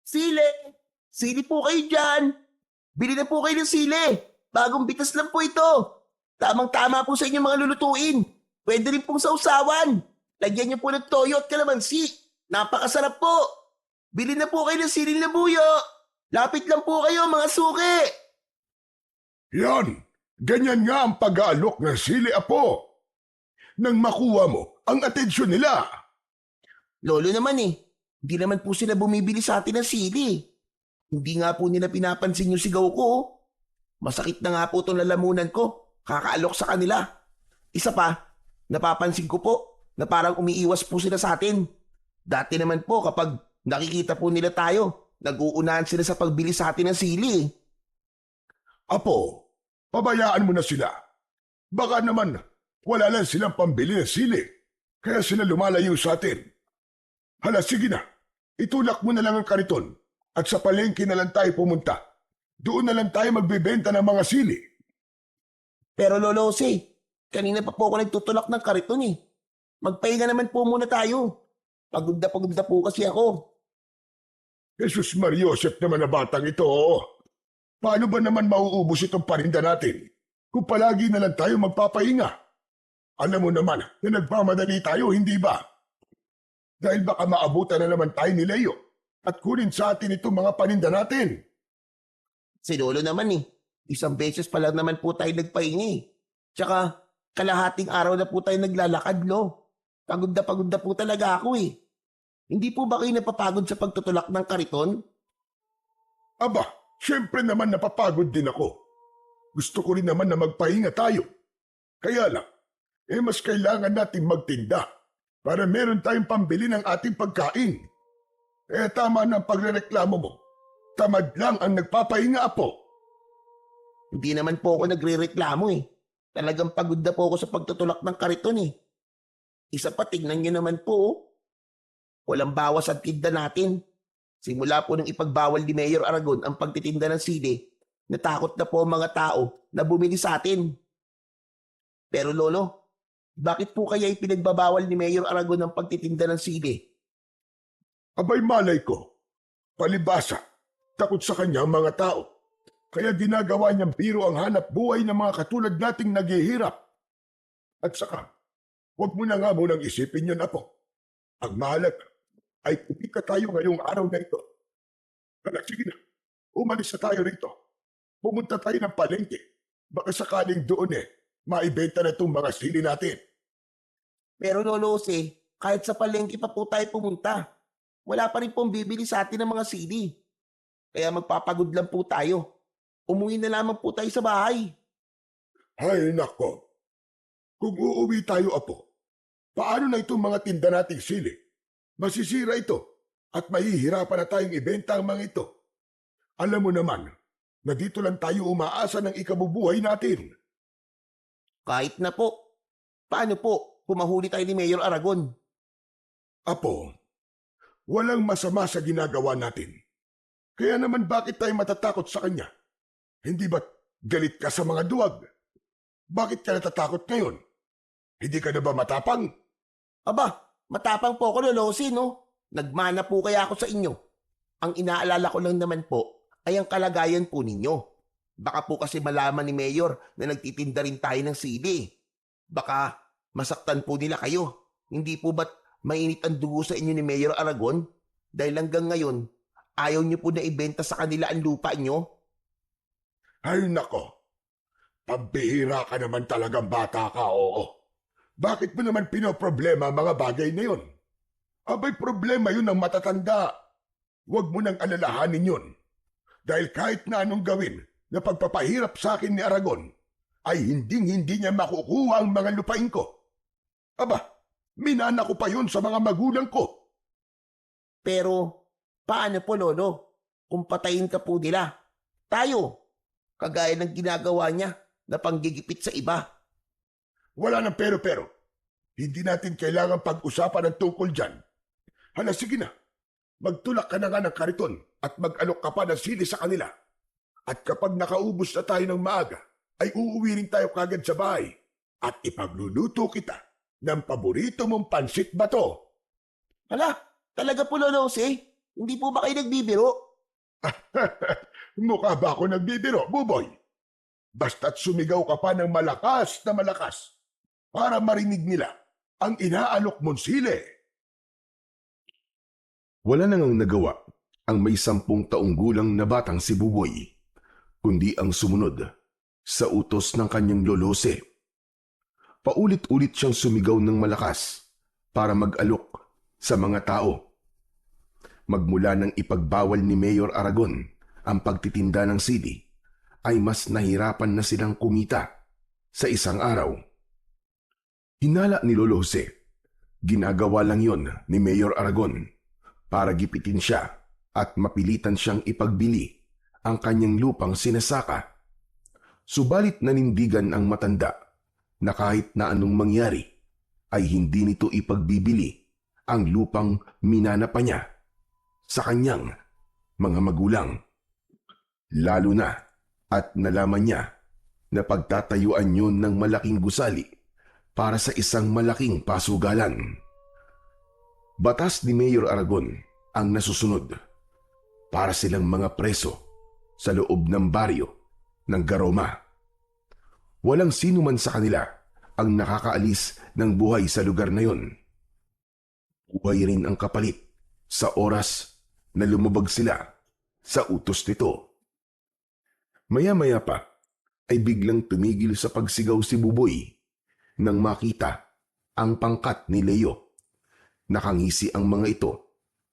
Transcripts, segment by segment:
Sili! Sili po kayo dyan! Bili na po kayo ng sili! Bagong bitas lang po ito! Tamang-tama po sa inyong mga lulutuin. Pwede rin pong sausawan. Lagyan niyo po ng toyo at kalamansi. Napakasarap po! Bili na po kayo ng siling labuyo! Lapit lang po kayo mga suki! Yan! Ganyan nga ang pag-aalok ng sili, Apo. Nang makuha mo ang atensyon nila. Lolo naman hindi naman po sila bumibili sa atin ng sili. Hindi nga po nila pinapansin yung sigaw ko. Masakit na nga po itong lalamunan ko. Kakaalok sa kanila. Isa pa, napapansin ko po na parang umiiwas po sila sa atin. Dati naman po kapag nakikita po nila tayo, nag-uunahan sila sa pagbili sa atin ng sili. Apo, pabayaan mo na sila. Baka naman wala lang silang pambili ng sili. Kaya sila lumalayo sa atin. Hala, sige na. Itulak mo na lang ang kariton. At sa palengke na lang tayo pumunta. Doon na lang tayo magbebenta ng mga sili. Pero Lolo Jose, kanina pa po ako nagtutulak ng kariton Magpahinga naman po muna tayo. Pagod na po kasi ako. Jesus Mariosep naman na batang ito. Paano ba naman mauubos itong parinda natin kung palagi na lang tayo magpapahinga? Alam mo naman na nagmamadali tayo, hindi ba? Dahil baka maabutan na naman tayo ni Leo at kunin sa atin itong mga paninda natin. Si Lolo naman isang beses pa lang naman po tayo nagpahinga Tsaka kalahating araw na po tayo naglalakad, Lo. Pagod na po talaga ako Hindi po ba kayo napapagod sa pagtutulak ng kariton? Aba, syempre naman napapagod din ako. Gusto ko rin naman na magpahinga tayo. Kaya lang, mas kailangan nating magtinda para meron tayong pambili ng ating pagkain. Tama na ang pagrereklamo mo. Tamad lang ang nagpapahinga, Apo. Hindi naman po ako nagrereklamo Talagang pagod na po ako sa pagtutulak ng kariton Isa pa, tingnan nyo naman po. Walang bawas ang tinda natin. Simula po nung ipagbawal ni Mayor Aragon ang pagtitinda ng sili, natakot na po ang mga tao na bumili sa atin. Pero Lolo, bakit po kaya ipinagbabawal ni Mayor Aragon ang pagtitinda ng sili? Abay malay ko. Palibasa, takot sa kanya ang mga tao. Kaya ginagawa niyang biro ang hanap buhay ng mga katulad nating naghihirap. At saka, huwag mo na nga munang isipin yun, Apo. Ang mahalaga ay kumita tayo ngayong araw na ito. Kaya sige na, umalis na tayo rito. Pumunta tayo ng palengke. Baka sakaling doon maibenta na itong mga sili natin. Pero Lolo Jose, kahit sa palengke pa po tayo pumunta, wala pa rin pong bibili sa atin ng mga sili. Kaya magpapagod lang po tayo. Umuwi na lamang po tayo sa bahay. Ay nako, kung uuwi tayo, Apo, paano na itong mga tinda nating sili? Masisira ito at mahihirapan na tayong ibenta ang mga ito. Alam mo naman na dito lang tayo umaasa ng ikabubuhay natin. Kahit na po. Paano po kung mahuli tayo ni Mayor Aragon? Apo, walang masama sa ginagawa natin. Kaya naman bakit tayo matatakot sa kanya? Hindi ba't galit ka sa mga duwag? Bakit ka natatakot ngayon? Hindi ka na ba matapang? Aba, matapang po ako, Lolo Jose, no? Nagmana po kaya ako sa inyo. Ang inaalala ko lang naman po ay ang kalagayan po ninyo. Baka po kasi malaman ni Mayor na nagtitinda rin tayo ng sili. Baka masaktan po nila kayo. Hindi po ba't mainit ang dugo sa inyo ni Mayor Aragon? Dahil hanggang ngayon, ayaw niyo po na ibenta sa kanila ang lupa niyo? Ay nako, pambihira ka naman talagang bata ka, oo. Bakit mo naman pinoproblema ang mga bagay na yun? Abay problema yun ng matatanda. Huwag mo nang alalahanin yun. Dahil kahit na anong gawin na pagpapahirap sa akin ni Aragon, ay hindi niya makukuha ang mga lupain ko. Aba, minana ko pa yun sa mga magulang ko. Pero, paano po, Lolo? Kung patayin ka po nila, tayo, kagaya ng ginagawa niya na panggigipit sa iba. Wala nang pero-pero. Hindi natin kailangan pag-usapan ng tungkol dyan. Hala, sige na. Magtulak ka na nga ng kariton at mag-alok ka pa ng sili sa kanila. At kapag nakaubos na tayo ng maaga, ay uuwi rin tayo kagad sa bahay at ipagluluto kita ng paborito mong pansit bato. Hala, talaga po, Lolo Jose? Hindi po ba kayo nagbibiro? Mukha ba ako nagbibiro, Buboy? Basta't sumigaw ka pa ng malakas na malakas para marinig nila ang inaalok mong sili. Wala nang nagawa ang may 10 taong gulang na batang si Buboy, kundi ang sumunod sa utos ng kanyang lolose. Paulit-ulit siyang sumigaw ng malakas para mag-alok sa mga tao. Magmula nang ipagbawal ni Mayor Aragon ang pagtitinda ng sili, ay mas nahirapan na silang kumita sa isang araw. Hinala ni Lolo Jose, ginagawa lang yon ni Mayor Aragon para gipitin siya at mapilitan siyang ipagbili ang kanyang lupang sinasaka. Subalit nanindigan ang matanda na kahit na anong mangyari ay hindi nito ipagbibili ang lupang minanapa niya sa kanyang mga magulang. Lalo na at nalaman niya na pagtatayuan yun ng malaking gusali para sa isang malaking pasugalan. Batas ni Mayor Aragon ang nasusunod para silang mga preso sa loob ng baryo ng Garoma. Walang sino man sa kanila ang nakakaalis ng buhay sa lugar na yon. Buhay rin ang kapalit sa oras na lumabag sila sa utos nito. Maya-maya pa ay biglang tumigil sa pagsigaw si Buboy nang makita ang pangkat ni Leo. Nakangisi ang mga ito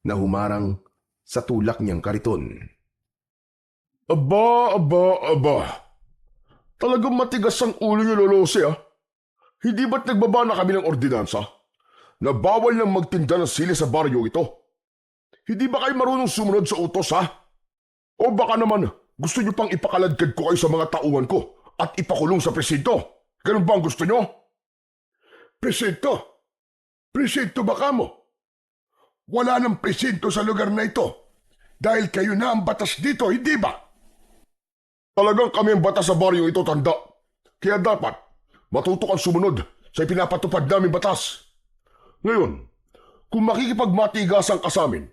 na humarang sa tulak niyang kariton. Aba. Talagang matigas ang ulo niyo, Lolose, ah. Hindi ba't nagbaba na kami ng ordinansa na bawal nang magtinda ng sili sa baryo ito? Hindi ba kayo marunong sumunod sa utos, ha? O baka naman gusto niyo pang ipakaladkad ko kayo sa mga tauhan ko at ipakulong sa presinto? Ganun ba ang gusto niyo? Presinto? Presinto ba kamo? Wala nang presinto sa lugar na ito dahil kayo na ang batas dito, hindi ba? Talagang kami ang batas sa baryo ito, tanda. Kaya dapat matuto kang sumunod sa ipinapatupad namin batas. Ngayon, kung makikipagmatigasan ka sa amin,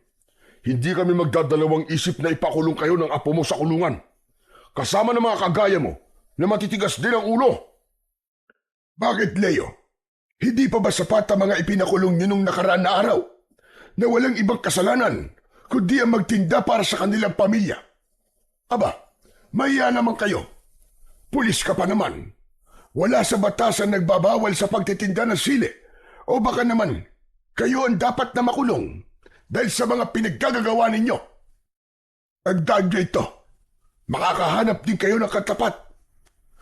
hindi kami magdadalawang isip na ipakulong kayo ng apo mo sa kulungan. Kasama ng mga kagaya mo na matitigas din ang ulo. Bakit, Leo? Hindi pa ba sapat ang mga ipinakulong niyo nung nakaraan na araw na walang ibang kasalanan kundi ang magtinda para sa kanilang pamilya? Aba, mahiya naman kayo. Pulis ka pa naman. Wala sa batas ang nagbabawal sa pagtitinda ng sili. O baka naman, kayo ang dapat na makulong dahil sa mga pinaggagawa ninyo. Agdaan nyo ito. Makakahanap din kayo ng katapat.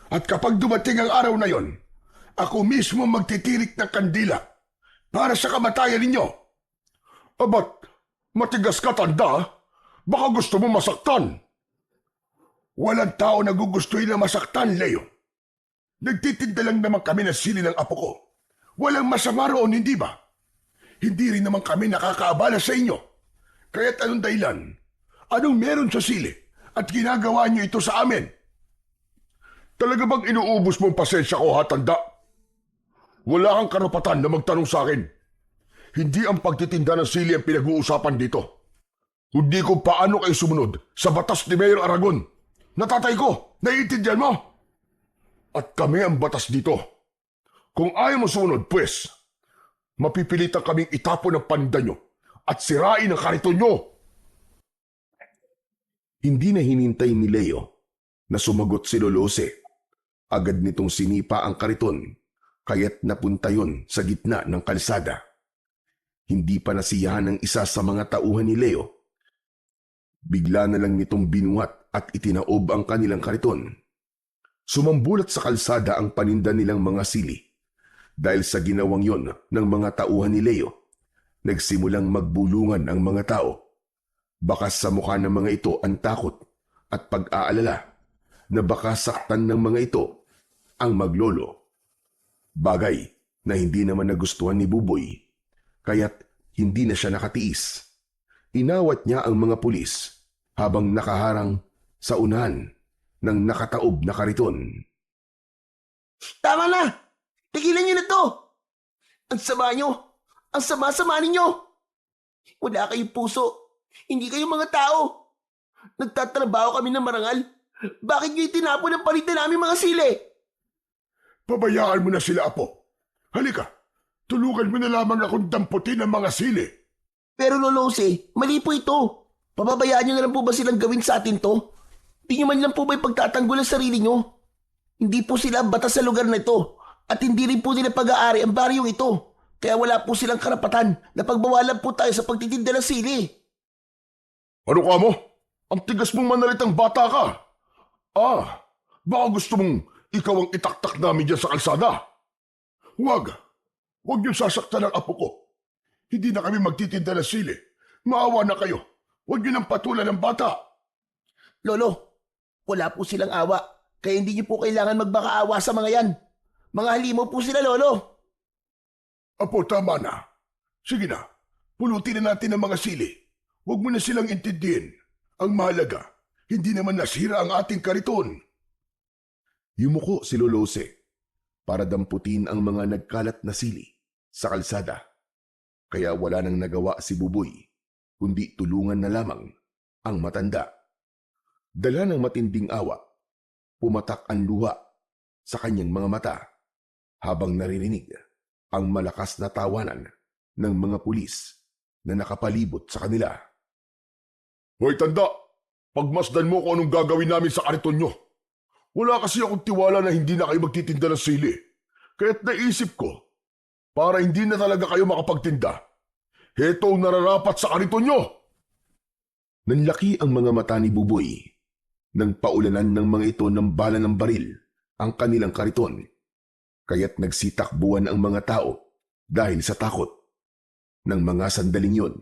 At kapag dumating ang araw na yon, ako mismo magtitirik ng kandila para sa kamatayan ninyo. Abat, matigas ka, tanda. Baka gusto mo masaktan. Walang tao na gugustuhin na masaktan, Leo. Nagtitinda lang naman kami ng sili ng apo ko. Walang masama roon, hindi ba? Hindi rin naman kami nakakaabala sa inyo. Kaya't anong dahilan? Anong meron sa sili at ginagawa niyo ito sa amin? Talaga bang inuubos mo ang pasensya ko, ha, tanda? Wala kang karapatan na magtanong sa akin. Hindi ang pagtitinda ng sili ang pinag-uusapan dito. Kundi kung paano kayo sumunod sa batas ni Mayor Aragon. Natatay ko, naiintindihan mo? At kami ang batas dito. Kung ayaw mo sumunod, pues, mapipilitan kaming itapon ang paninda nyo at sirain ang kariton nyo. Hindi na hinintay ni Leo na sumagot si Lolose. Agad nitong sinipa ang kariton, kaya't napunta yon sa gitna ng kalsada. Hindi pa nasiyahan ng isa sa mga tauhan ni Leo. Bigla na lang nitong binuhat at itinaob ang kanilang kariton. Sumambulat sa kalsada ang paninda nilang mga sili. Dahil sa ginawang yon ng mga tauhan ni Leo, nagsimulang magbulungan ang mga tao. Baka sa mukha ng mga ito ang takot at pag-aalala na baka saktan ng mga ito ang maglolo. Bagay na hindi naman nagustuhan ni Buboy, kaya't hindi na siya nakatiis. Inawat niya ang mga pulis habang nakaharang sa unahan ng nakataob na kariton. Tama na! Tigilan niyo na to! Ang sama niyo! Ang sama-sama ninyo! Wala kayong puso Hindi kayo mga tao. Nagtatrabaho kami ng marangal. Bakit niyo itinapon ang palitan namin mga sili? Pabayaan mo na sila, Apo. Halika, tulungan mo na lamang akong damputin ang mga sili. Pero Lolo Jose, mali po ito. Pababayaan niyo na lang po ba silang gawin sa atin to? Hindi niyo man lang po ba ipagtatanggol ang sarili niyo? Hindi po sila batas sa lugar na ito. At hindi rin po nila pag-aari ang baryong ito. Kaya wala po silang karapatan na pagbawalan po tayo sa pagtitinda ng sili. Ano ka mo? Ang tigas mong manalitang bata ka. Baka gusto mong ikaw ang itaktak namin dyan sa kalsada. Huwag niyong sasaktan ang apo ko. Hindi na kami magtitinda ng sili. Maawa na kayo. Huwag niyo nang patulan ng bata. Lolo, wala po silang awa. Kaya hindi niyo po kailangan magbakaawa sa mga yan. Mga halimaw po sila, Lolo. Apo, tama na. Sige na, pulutin na natin ang mga sili. Huwag mo na silang intindihin. Ang mahalaga, hindi naman nasira ang ating kariton. Yumuko si Lolo Jose para damputin ang mga nagkalat na sili sa kalsada. Kaya wala nang nagawa si Buboy, kundi tulungan na lamang ang matanda. Dala ng matinding awa, pumatak ang luha sa kanyang mga mata habang naririnig ang malakas na tawanan ng mga pulis na nakapalibot sa kanila. Hoy tanda, pagmasdan mo kung anong gagawin namin sa kariton nyo. Wala kasi akong tiwala na hindi na kayo magtitinda ng sili. Kaya't naisip ko, para hindi na talaga kayo makapagtinda, heto ang nararapat sa kariton nyo. Nanlaki ang mga mata ni Buboy nang paulanan ng mga ito ng bala ng baril ang kanilang kariton. Kaya't nagsitakbuhan ang mga tao dahil sa takot. Nang mga sandaling yon,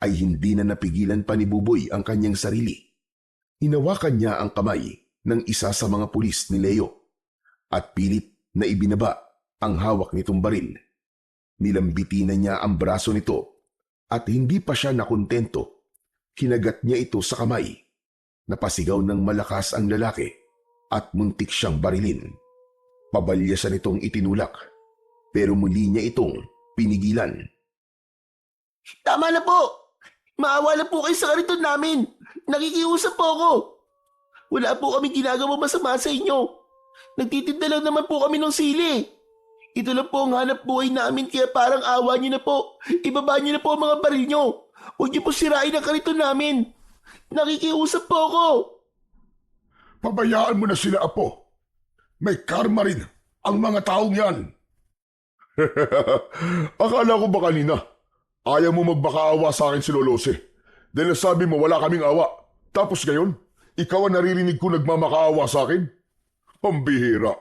ay hindi na napigilan pa ni Buboy ang kanyang sarili. Hinawakan niya ang kamay ng isa sa mga pulis ni Leo at pilit na ibinaba ang hawak nitong baril. Nilambitinan niya ang braso nito at hindi pa siya nakontento. Kinagat niya ito sa kamay. Napasigaw ng malakas ang lalaki at muntik siyang barilin. Pabalyasan itong itinulak pero muli niya itong pinigilan. Tama na po! Maawa na po kayo sa kariton namin. Nakikiusap po ako. Wala po kami ginagawa masama sa inyo. Nagtitinda lang naman po kami ng sili. Ito lang po ang hanap buhay namin kaya parang awa niyo na po. Ibaba niyo na po ang mga baril niyo. Huwag niyo po sirain ang kariton namin. Nakikiusap po ako. Pabayaan mo na sila, Apo. May karma rin ang mga taong yan. Akala ko ba kanina, ayaw mo magbakaawa sa akin si Lolose. Dahil nasabi mo wala kaming awa. Tapos ngayon, ikaw ang naririnig ko nagmamakaawa sa akin? Pambihira.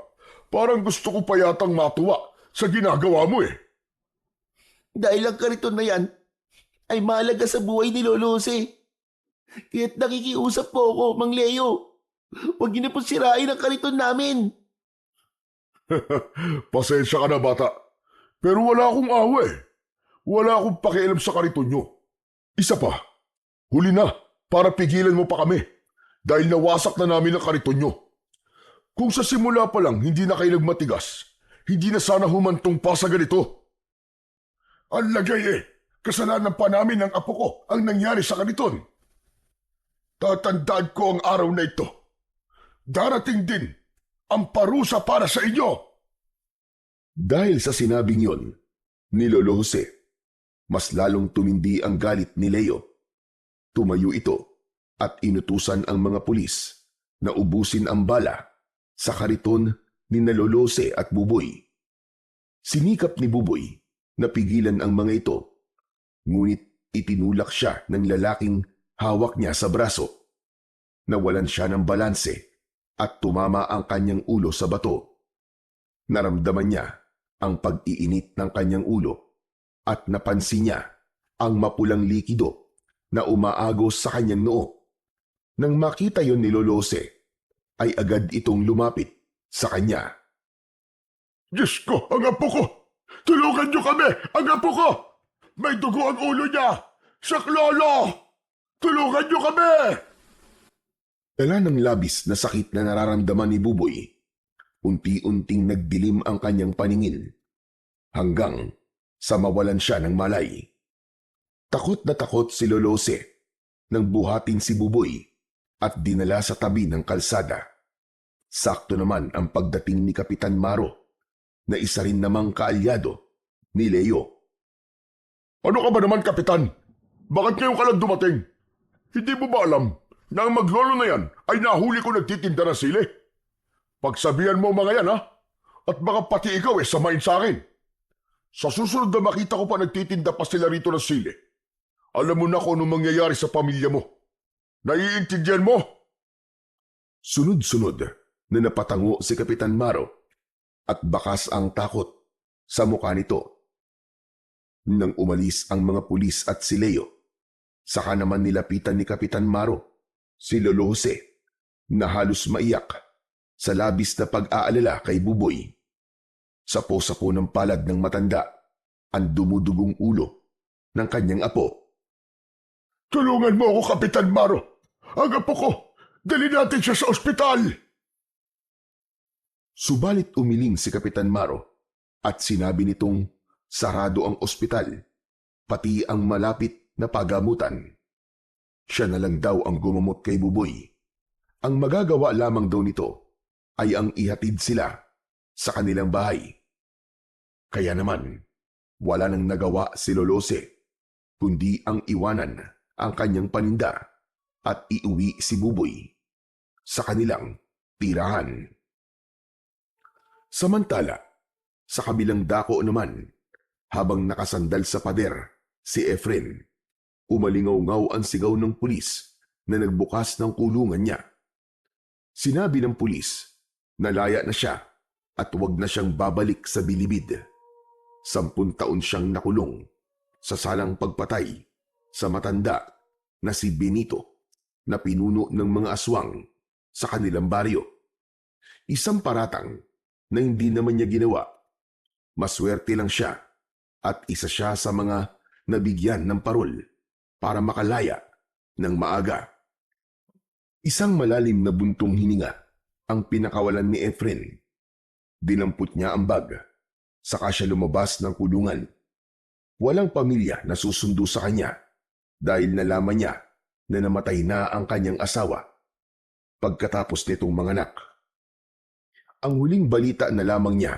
Parang gusto ko pa yatang matuwa sa ginagawa mo eh. Dahil ang kariton na yan ay mahalaga sa buhay ni Lolo Jose. Kaya't nakikiusap po ako, Mang Leo. Huwag niyo na po sirain ang kariton namin. Pasensya ka na, bata. Pero wala akong awa eh. Wala akong pakialam sa kariton nyo. Isa pa, huli na para pigilan mo pa kami dahil nawasak na namin ang kariton nyo. Kung sa simula pa lang hindi na kayo nagmatigas, hindi na sana humantong pa sa ganito. Ang lagay eh, kasalanan pa namin ng apo ko ang nangyari sa kariton. Tatandaan ko ang araw na ito. Darating din ang parusa para sa inyo. Dahil sa sinabing yon ni Lolo Jose, mas lalong tumindi ang galit ni Leo. Tumayo ito at inutusan ang mga pulis na ubusin ang bala sa kariton ni Lolo Jose at Buboy. Sinikap ni Buboy na pigilan ang mga ito, ngunit itinulak siya ng lalaking hawak niya sa braso. Nawalan siya ng balanse at tumama ang kanyang ulo sa bato. Naramdaman niya ang pag-iinit ng kanyang ulo at napansin niya ang mapulang likido na umaagos sa kanyang noo. Nang makita yon ni Lolo Jose, ay agad itong lumapit sa kanya. Diyos ko, ang apo ko! Tulungan niyo kami! Ang apo ko! May dugo ang ulo niya! Saklolo! Tulungan niyo kami! Dala ng labis na sakit na nararamdaman ni Buboy, unti-unting nagdilim ang kanyang paningin hanggang sa mawalan siya ng malay. Takot na takot si Lolo Jose nang buhatin si Buboy at dinala sa tabi ng kalsada. Sakto naman ang pagdating ni Kapitan Maro na isa rin namang kaalyado ni Leo. Ano ka ba naman, Kapitan? Bakit ngayon ka lang dumating? Hindi mo ba alam na ang maglolo na yan ay nahuli ko nagtitinda ng sili? Pagsabihan mo mga yan, ha? At baka pati ikaw samain sa akin. Sa susunod na makita ko pa nagtitinda pa sila rito ng sili, alam mo na kung anong mangyayari sa pamilya mo. Naiintindihan mo? Sunod-sunod na napatango si Kapitan Maro at bakas ang takot sa mukha nito. Nang umalis ang mga pulis at si Leo, saka naman nilapitan ni Kapitan Maro si Lolo Jose na halos maiyak sa labis na pag-aalala kay Buboy. Sapo-sapo ng palad ng matanda ang dumudugong ulo ng kanyang apo. Tulungan mo ako, Kapitan Maro. Ang apo ko, dali natin siya sa ospital. Subalit umiling si Kapitan Maro at sinabi nitong sarado ang ospital, pati ang malapit na pagamutan. Siya na lang daw ang gumamot kay Buboy. Ang magagawa lamang daw nito ay ang ihatid sila sa kanilang bahay. Kaya naman, wala nang nagawa si Lolose, kundi ang iwanan ang kanyang paninda at iuwi si Buboy sa kanilang tirahan. Samantala, sa kabilang dako naman, habang nakasandal sa pader si Efren, umalingaw-ngaw ang sigaw ng pulis na nagbukas ng kulungan niya. Sinabi ng pulis na laya na siya at huwag na siyang babalik sa bilibid. 10 taon siyang nakulong sa salang pagpatay sa matanda na si Benito na pinuno ng mga aswang sa kanilang baryo. Isang paratang na hindi naman niya ginawa. Maswerte lang siya at isa siya sa mga nabigyan ng parol para makalaya ng maaga. Isang malalim na buntong hininga ang pinakawalan ni Efren. Dinampot niya ang bag, saka siya lumabas ng kulungan. Walang pamilya na susundo sa kanya dahil nalaman niya na namatay na ang kanyang asawa pagkatapos nitong manganak. Ang huling balita na lamang niya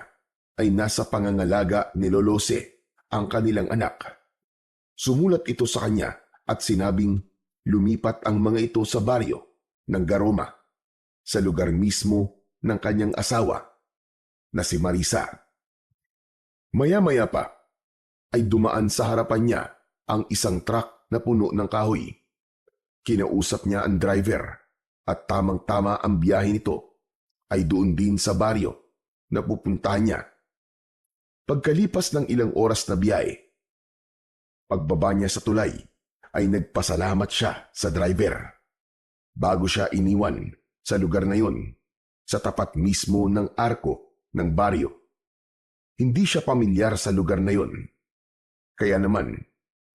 ay nasa pangangalaga ni Lolose, ang kanilang anak. Sumulat ito sa kanya at sinabing lumipat ang mga ito sa baryo ng Garoma, sa lugar mismo ng kanyang asawa na si Marisa. Maya-maya pa ay dumaan sa harapan niya ang isang truck na puno ng kahoy. Kinausap niya ang driver at tamang-tama ang biyahe nito ay doon din sa baryo na pupuntahan niya. Pagkalipas ng ilang oras na biyahe, pagbaba niya sa tulay ay nagpasalamat siya sa driver. Bago siya iniwan sa lugar na yon, sa tapat mismo ng arko ng baryo. Hindi siya pamilyar sa lugar na yon. Kaya naman,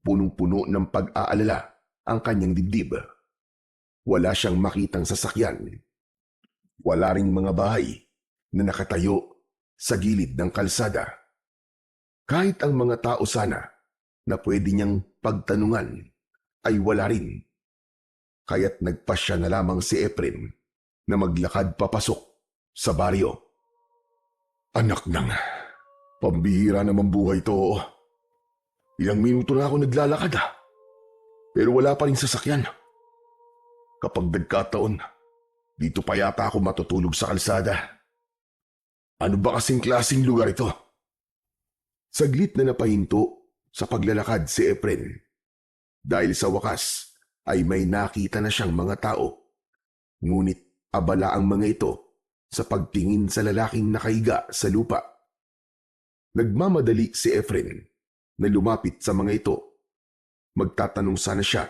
punong-puno ng pag-aalala ang kanyang dibdib. Wala siyang makitang sasakyan. Wala ring mga bahay na nakatayo sa gilid ng kalsada. Kahit ang mga tao sana na pwede niyang pagtanungan ay wala rin. Kaya't nagpasya na lamang si Efren na maglakad papasok sa baryo. Anak nang, pambihira naman buhay to. Ilang minuto na ako naglalakad pero wala pa rin sasakyan. Kapag nagkataon, dito pa yata ako matutulog sa kalsada. Ano ba kasing klaseng lugar ito? Saglit na napahinto sa paglalakad si Efren. Dahil sa wakas ay may nakita na siyang mga tao. Ngunit abala ang mga ito sa pagtingin sa lalaking nakahiga sa lupa. Nagmamadali si Efren na lumapit sa mga ito. Magtatanong sana siya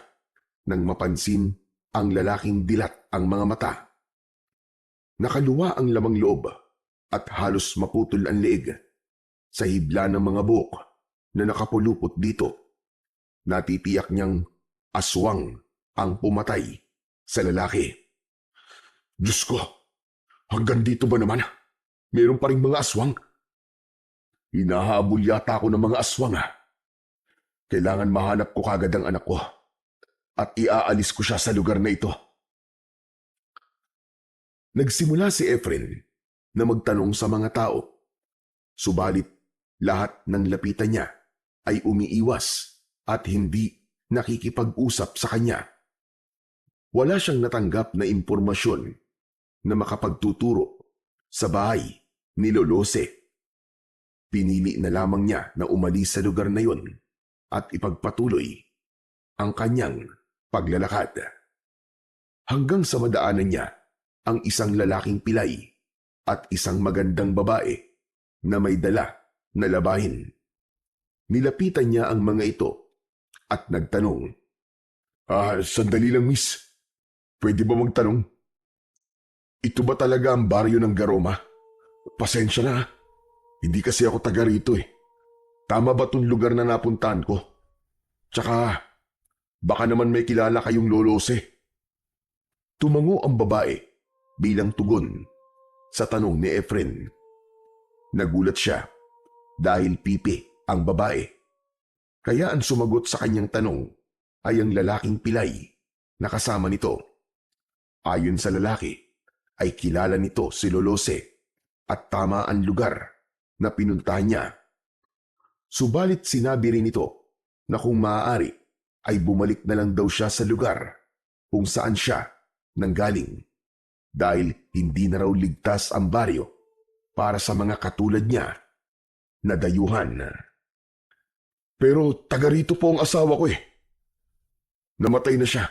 nang mapansin ang lalaking dilat ang mga mata. Nakaluwa ang lamang loob at halos maputol ang leeg. Sa hibla ng mga buhok na nakapulupot dito, natitiyak niyang aswang ang pumatay sa lalaki. Diyos ko, hanggang dito ba naman? Meron pa rin mga aswang? Hinahabol yata ako ng mga aswang. Kailangan mahanap ko kagad ang anak ko. at iaalis ko siya sa lugar na ito. Nagsimula si Efren na magtanong sa mga tao. Subalit lahat ng lapitan niya ay umiiwas at hindi nakikipag-usap sa kanya. Wala siyang natanggap na impormasyon na makapagtuturo sa bahay ni Lolose. Pinili na lamang niya na umalis sa lugar na yon at ipagpatuloy ang kanyang paglalakad. Hanggang sa madaanan niya ang isang lalaking pilay at isang magandang babae na may dala na labahin. Nilapitan niya ang mga ito at nagtanong, Sandali lang, miss. Pwede ba magtanong? Ito ba talaga ang baryo ng Garoma? Pasensya na. Hindi kasi ako taga rito eh. Tama ba tong lugar na napuntahan ko? Tsaka, baka naman may kilala kayong Lolose." Tumango ang babae bilang tugon sa tanong ni Efren. Nagulat siya dahil pipi ang babae. Kaya ang sumagot sa kanyang tanong ay ang lalaking pilay na kasama nito. Ayon sa lalaki, ay kilala nito si Lolose at tama ang lugar na pinuntahan niya. Subalit sinabi rin nito na kung maaari ay bumalik na lang daw siya sa lugar kung saan siya nanggaling dahil hindi na raw ligtas ang baryo para sa mga katulad niya na dayuhan. Pero taga rito po ang asawa ko eh. Namatay na siya.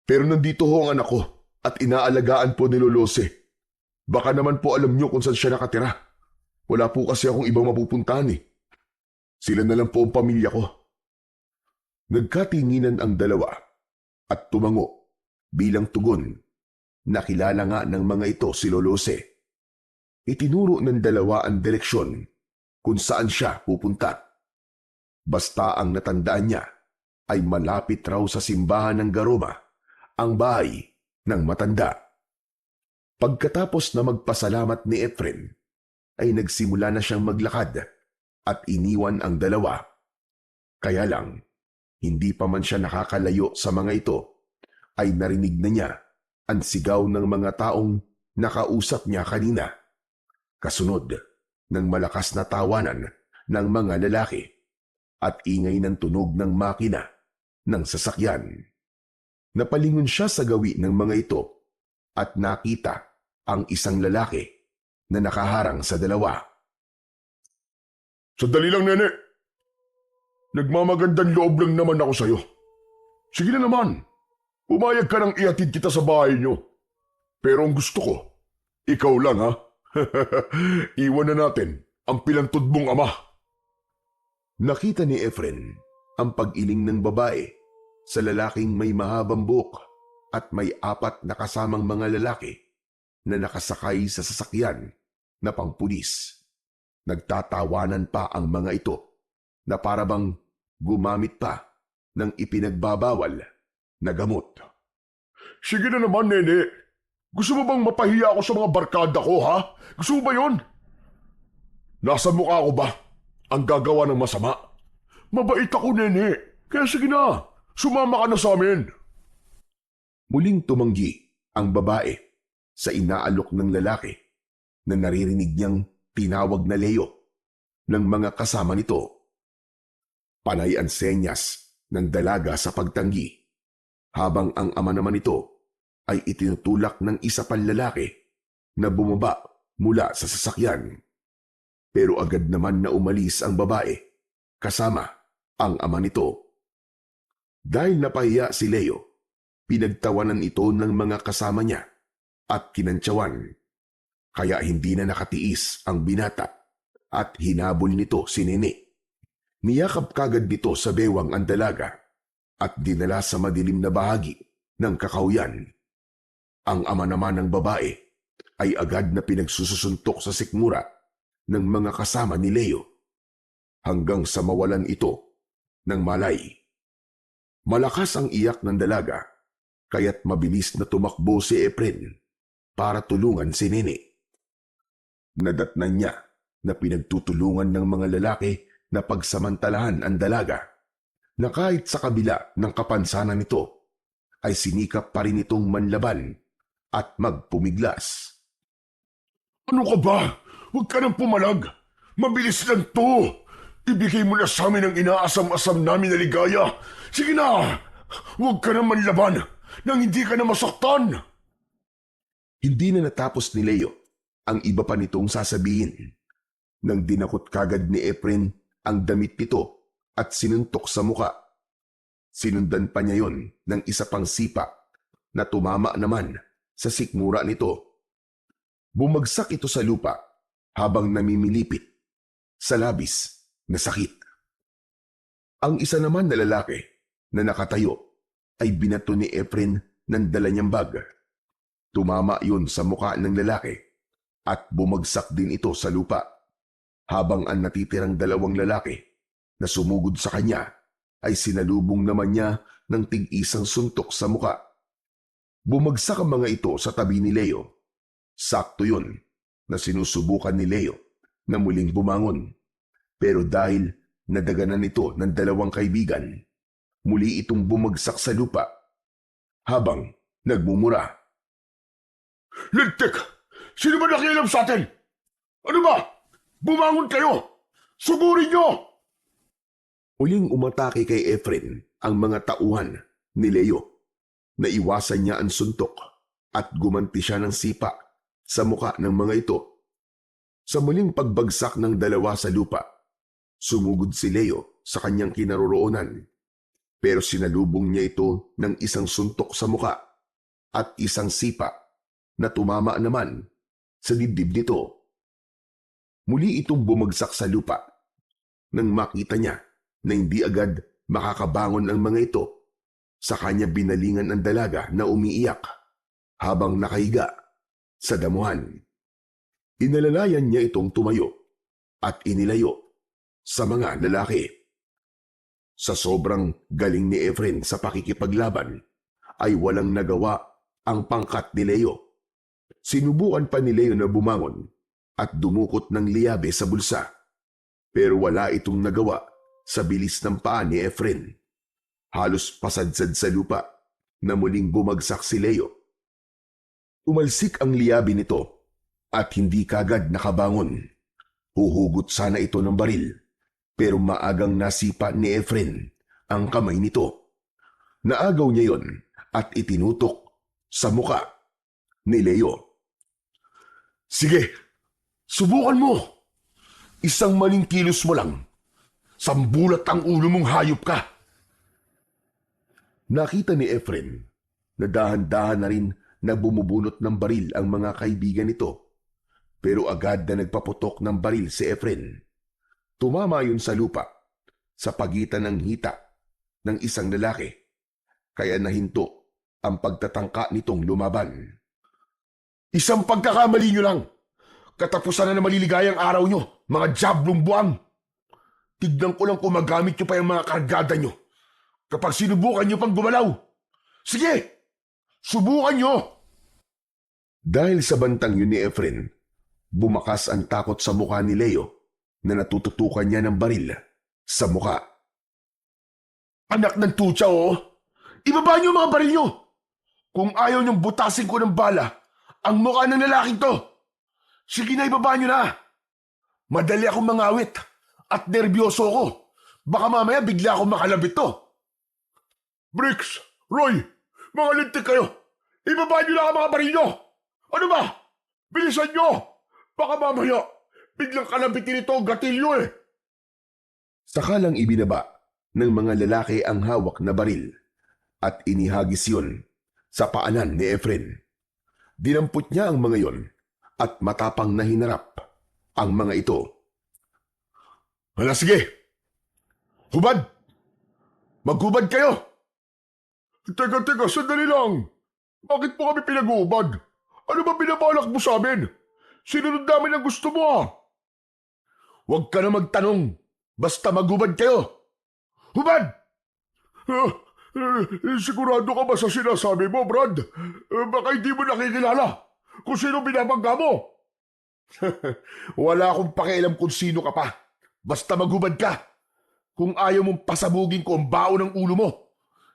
Pero nandito ho ang anak ko at inaalagaan po ni Lolose. Baka naman po alam niyo kung saan siya nakatira. Wala po kasi akong ibang mapupuntahan eh. Sila na lang po ang pamilya ko. Nagkatinginan ang dalawa at tumango bilang tugon. Nakilala nga ng mga ito si Lolose. Itinuro ng dalawa ang direksyon kung saan siya pupunta. Basta ang natandaan niya ay malapit raw sa simbahan ng Garoma, ang bahay ng matanda. Pagkatapos na magpasalamat ni Efren, ay nagsimula na siyang maglakad at iniwan ang dalawa. Kaya lang, hindi pa man siya nakakalayo sa mga ito, ay narinig na niya ang sigaw ng mga taong nakausap niya kanina. Kasunod ng malakas na tawanan ng mga lalaki at ingay ng tunog ng makina ng sasakyan. Napalingon siya sa gawi ng mga ito at nakita ang isang lalaki na nakaharang sa dalawa. Sandali lang, nene. Nagmamagandang loob lang naman ako sa'yo. Sige na naman. Umayag ka nang ihatid kita sa bahay niyo. Pero ang gusto ko, ikaw lang ha. Iwan na natin ang pilantod mong ama. Nakita ni Efren ang pag-iling ng babae sa lalaking may mahabang buhok at may 4 na kasamang mga lalaki na nakasakay sa sasakyan na pangpulis. Nagtatawanan pa ang mga ito na parabang gumamit pa ng ipinagbabawal na gamot. Sige na naman, nene. Gusto mo bang mapahiya ako sa mga barkada ko, ha? Gusto mo ba yun? Nasa mukha ko ba ang gagawa ng masama? Mabait ako, nene. Kaya sige na, sumama ka na sa amin. Muling tumanggi ang babae sa inaalok ng lalaki na naririnig niyang tinawag na Leo ng mga kasama nito. Panay ang senyas ng dalaga sa pagtanggi, habang ang ama naman nito ay itinutulak ng isa pang lalaki na bumaba mula sa sasakyan. Pero agad naman na umalis ang babae kasama ang ama nito. Dahil napahiya si Leo, pinagtawanan ito ng mga kasama niya at kinantsawan. Kaya hindi na nakatiis ang binata at hinabol nito si Nene. Niyakap kagad nito sa bewang ang dalaga at dinala sa madilim na bahagi ng kakauyan. Ang ama naman ng babae ay agad na pinagsusuntok sa sikmura ng mga kasama ni Leo hanggang sa mawalan ito ng malay. Malakas ang iyak ng dalaga kaya't mabilis na tumakbo si Efren para tulungan si Nene. Nadatnan niya na pinagtutulungan ng mga lalaki na pagsamantalahan ang dalaga na kahit sa kabila ng kapansanan nito ay sinikap pa rin itong manlaban at magpumiglas. Ano ka ba? Huwag ka nang pumalag. Mabilis lang to. Ibigay mo na sa amin ang inaasam-asam namin na ligaya. Sige na! Huwag ka nang manlaban nang hindi ka na masaktan. Hindi na natapos ni Leo ang iba pa nitong sasabihin nang dinakot kagad ni Efren ang damit nito at sinuntok sa muka. Sinundan pa niya yon ng isa pang sipa na tumama naman sa sikmura nito. Bumagsak ito sa lupa habang namimilipit sa labis na sakit. Ang isa naman na lalaki na nakatayo ay binato ni Efren ng dala niyang bag. Tumama yun sa muka ng lalaki at bumagsak din ito sa lupa habang ang natitirang dalawang lalaki na sumugod sa kanya ay sinalubong naman niya ng tig-isang suntok sa muka. Bumagsak ang mga ito sa tabi ni Leo. Sakto yun na sinusubukan ni Leo na muling bumangon. Pero dahil nadaganan ito ng dalawang kaibigan, muli itong bumagsak sa lupa habang nagmumura. Lintik! Sino ba nakialam sa atin? Ano ba? Bumangon kayo! Sugurin nyo! Uling umatake kay Efren ang mga tauhan ni Leo. Naiwasan niya ang suntok at gumanti siya ng sipa sa muka ng mga ito. Sa muling pagbagsak ng dalawa sa lupa, sumugod si Leo sa kanyang kinaroroonan. Pero sinalubong niya ito ng isang suntok sa muka at isang sipa na tumama naman sa dibdib nito. Muli itong bumagsak sa lupa nang makita niya na hindi agad makakabangon ang mga ito. Sa kanya binalingan ang dalaga na umiiyak habang nakahiga sa damuhan. Inalalayan niya itong tumayo at inilayo sa mga lalaki. Sa sobrang galing ni Efren sa pakikipaglaban, ay walang nagawa ang pangkat ni Leo. Sinubukan pa ni Leo na bumangon at dumukot ng liyabe sa bulsa. Pero wala itong nagawa sa bilis ng paa ni Efren. Halos pasadsad sa lupa na muling bumagsak si Leo. Umalsik ang liyabe nito at hindi kagad nakabangon. Huhugot sana ito ng baril, pero maagang nasipa ni Efren ang kamay nito. Naagaw niya yon at itinutok sa muka ni Leo. Sige, subukan mo. Isang maling kilos mo lang. Sambulat ang ulo mong hayop ka. Nakita ni Efren na dahan-dahan na rin na bumubunot ng baril ang mga kaibigan nito. Pero agad na nagpaputok ng baril si Efren. Tumama yun sa lupa sa pagitan ng hita ng isang lalaki. Kaya nahinto ang pagtatangka nitong lumaban. Isang pagkakamali nyo lang. Katapusan na maliligayang araw nyo, mga jablong buwang. Tignan ko lang kung magamit nyo pa yung mga kargada nyo kapag sinubukan nyo pang gumalaw. Sige, subukan nyo! Dahil sa bantang yun ni Efren, bumakas ang takot sa mukha ni Leo na natututukan niya ng baril sa mukha. Anak ng tutsa, oh! Ibaba nyo ang mga baril nyo! Kung ayaw nyong butasin ko ng bala ang mukha ng lalaking to, sige na, ibaba nyo na! Madali akong mangawit at nervyoso ako. Baka mamaya bigla akong makalabit to. Bricks, Roy, mga lintik kayo! Ibaba nyo na ang mga baril nyo! Ano ba? Bilisan nyo! Baka mamaya biglang kalabitin ito ang gatilyo eh! Saka lang ibinaba ng mga lalaki ang hawak na baril at inihagis yun sa paanan ni Efren. Dinampot niya ang mga yon at matapang na hinarap ang mga ito. Hala, sige! Hubad! Maghubad kayo! Teka, sandali lang! Bakit po kami pinag-uubad? Ano ba binabalak mo sa amin? Sinunod namin ang gusto mo ah! Huwag ka na magtanong! Basta maghubad kayo! Hubad! Sigurado ka ba sa sinasabi mo, Brad? Baka hindi mo nakikilala kung sino binabangga mo. Wala akong pakialam kung sino ka pa. Basta maghubad ka. Kung ayaw mong pasabugin ko ang bao ng ulo mo,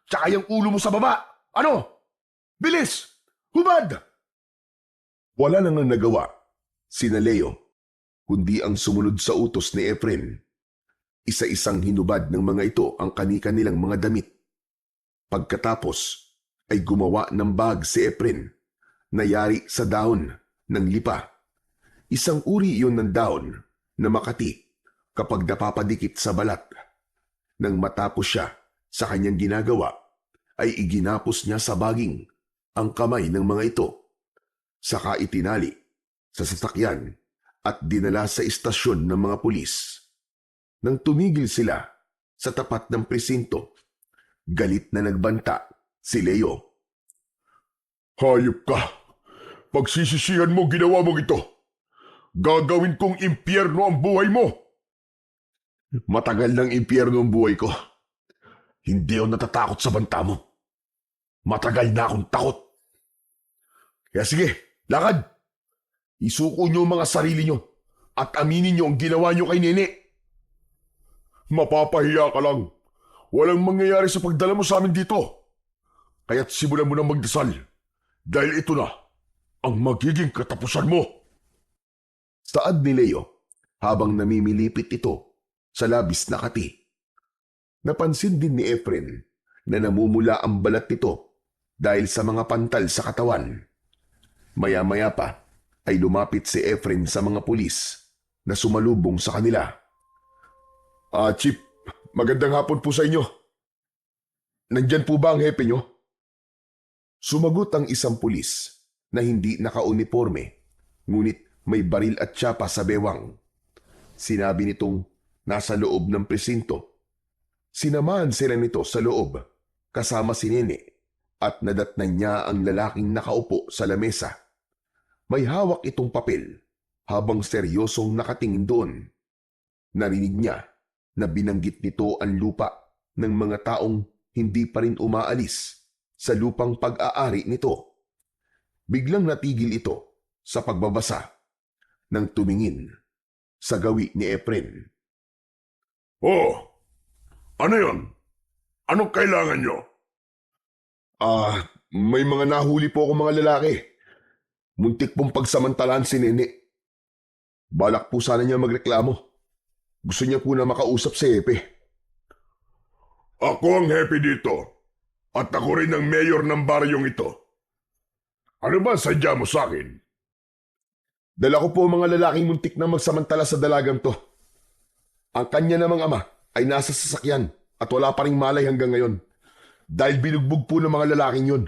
tsaka yung ulo mo sa baba, Ano? Bilis! Hubad! Wala nang nagawa sina Leo, kundi ang sumunod sa utos ni Efren. Isa-isang hinubad ng mga ito ang kani-kanilang mga damit. Pagkatapos ay gumawa ng bag si Efren na yari sa dahon ng lipa. Isang uri iyon ng dahon na makati kapag napapadikit sa balat. Nang matapos siya sa kanyang ginagawa, ay iginapos niya sa baging ang kamay ng mga ito. Saka itinali sa sasakyan at dinala sa istasyon ng mga pulis. Nang tumigil sila sa tapat ng presinto, galit na nagbanta si Leo. Hayop ka! Pagsisisihan mo ginawa mong ito. Gagawin kong impyerno ang buhay mo. Matagal ng impyerno ang buhay ko. Hindi ako natatakot sa banta mo. Matagal na akong takot. Kaya sige, lakad! Isuko niyo ang mga sarili niyo at aminin niyo ang ginawa niyo kay Nene. Mapapahiya ka lang. Walang mangyayari sa pagdala mo sa amin dito. Kaya't simulan mo na magdasal dahil ito na ang magiging katapusan mo. Saad ni Leo habang namimilipit ito sa labis na kati. Napansin din ni Efren na namumula ang balat nito dahil sa mga pantal sa katawan. Maya-maya pa ay lumapit si Efren sa mga pulis na sumalubong sa kanila. Chief, magandang hapon po sa inyo. Nandyan po ba ang hepe nyo? Sumagot ang isang pulis na hindi nakauniforme, ngunit may baril at tsapa sa bewang. Sinabi nitong nasa loob ng presinto. Sinamahan sila nito sa loob kasama si Nene at nadatnan niya ang lalaking nakaupo sa lamesa. May hawak itong papel habang seryosong nakatingin doon. Narinig niya na binanggit nito ang lupa ng mga taong hindi pa rin umaalis sa lupang pag-aari nito. Biglang natigil ito sa pagbabasa nang tumingin sa gawi ni Efren. Oh, ano yon? Anong kailangan nyo? May mga nahuli po ako mga lalaki. Muntik pong pagsamantalaan si Nene. Balak po sana niya magreklamo. Gusto niya po na makausap si Hepe. Ako ang hepe dito at ako rin ang mayor ng baryong ito. Ano ba sadya mo sa akin? Dala ko po mga lalaking muntik na magsamantala sa dalagang to. Ang kanya namang ama ay nasa sasakyan at wala pa ring malay hanggang ngayon dahil binugbog po ng mga lalaking yun.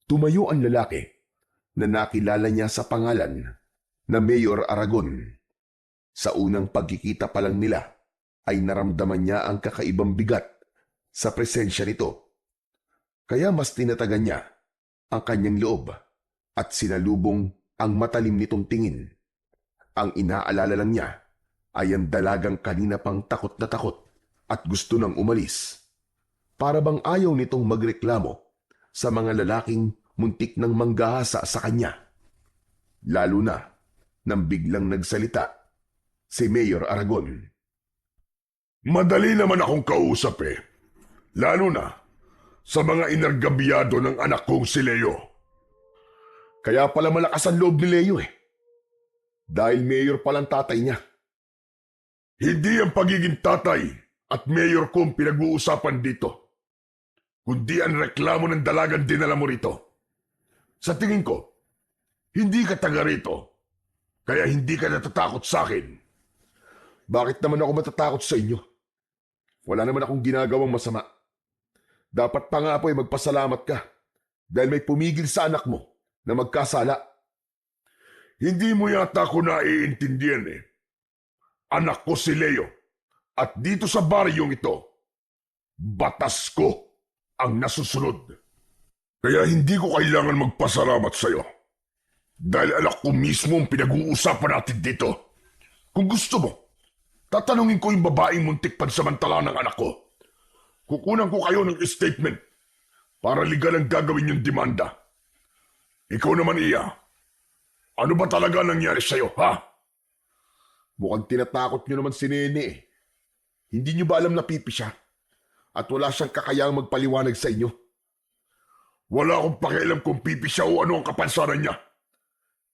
Tumayo ang lalaki na nakilala niya sa pangalan na Mayor Aragon. Sa unang pagkikita pa lang nila ay naramdaman niya ang kakaibang bigat sa presensya nito. Kaya mas tinatagan niya ang kanyang loob at sinalubong ang matalim nitong tingin. Ang inaalala lang niya ay ang dalagang kanina pang takot na takot at gusto nang umalis. Para bang ayaw nitong magreklamo sa mga lalaking muntik nang manggahasa sa kanya. Lalo na nang biglang nagsalita si Mayor Aragon. Madali naman akong kausap eh. Lalo na sa mga inargabiyado ng anak kong si Leo. Kaya pala malakas ang loob ni Leo eh. Dahil mayor palang tatay niya. Hindi ang pagiging tatay at mayor ko ang pinag-uusapan dito, kundi ang reklamo ng dalagang dinala mo rito. Sa tingin ko, hindi ka taga rito, kaya hindi ka natatakot sa akin. Bakit naman ako matatakot sa inyo? Wala naman akong ginagawang masama. Dapat pa nga po ay magpasalamat ka dahil may pumigil sa anak mo na magkasala. Hindi mo yata ko naiintindihan eh. Anak ko si Leo at dito sa baryong ito, batas ko ang nasusunod. Kaya hindi ko kailangan magpasalamat sa'yo. Dahil anak ko mismo ang pinag-uusapan natin dito. Kung gusto mo, tatanungin ko yung babaeng muntik pansamantala ng anak ko. Kukunan ko kayo ng statement para legal ang gagawin yung demanda. Ikaw naman, Iya. Ano ba talaga nangyari sa'yo, ha? Mukhang tinatakot nyo naman si Nene eh. Hindi nyo ba alam na pipi siya? At wala siyang kakayang magpaliwanag sa inyo? Wala akong pakialam kung pipi siya o ano ang kapansanan niya.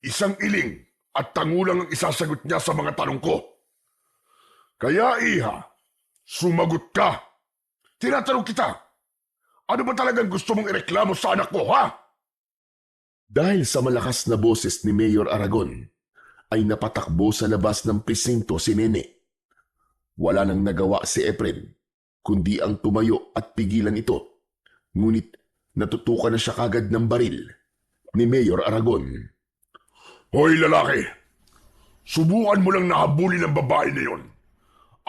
Isang iling at tangulang ang isasagot niya sa mga tanong ko. Kaya iha, sumagot ka. Tinatanong kita, ano ba talagang gusto mong ireklamo sa anak ko, ha? Dahil sa malakas na boses ni Mayor Aragon, ay napatakbo sa labas ng presinto si Nene. Wala nang nagawa si Efren, kundi ang tumayo at pigilan ito. Ngunit natutukan na siya kagad ng baril ni Mayor Aragon. Hoy lalaki, subukan mo lang nahabulin ang babae na yon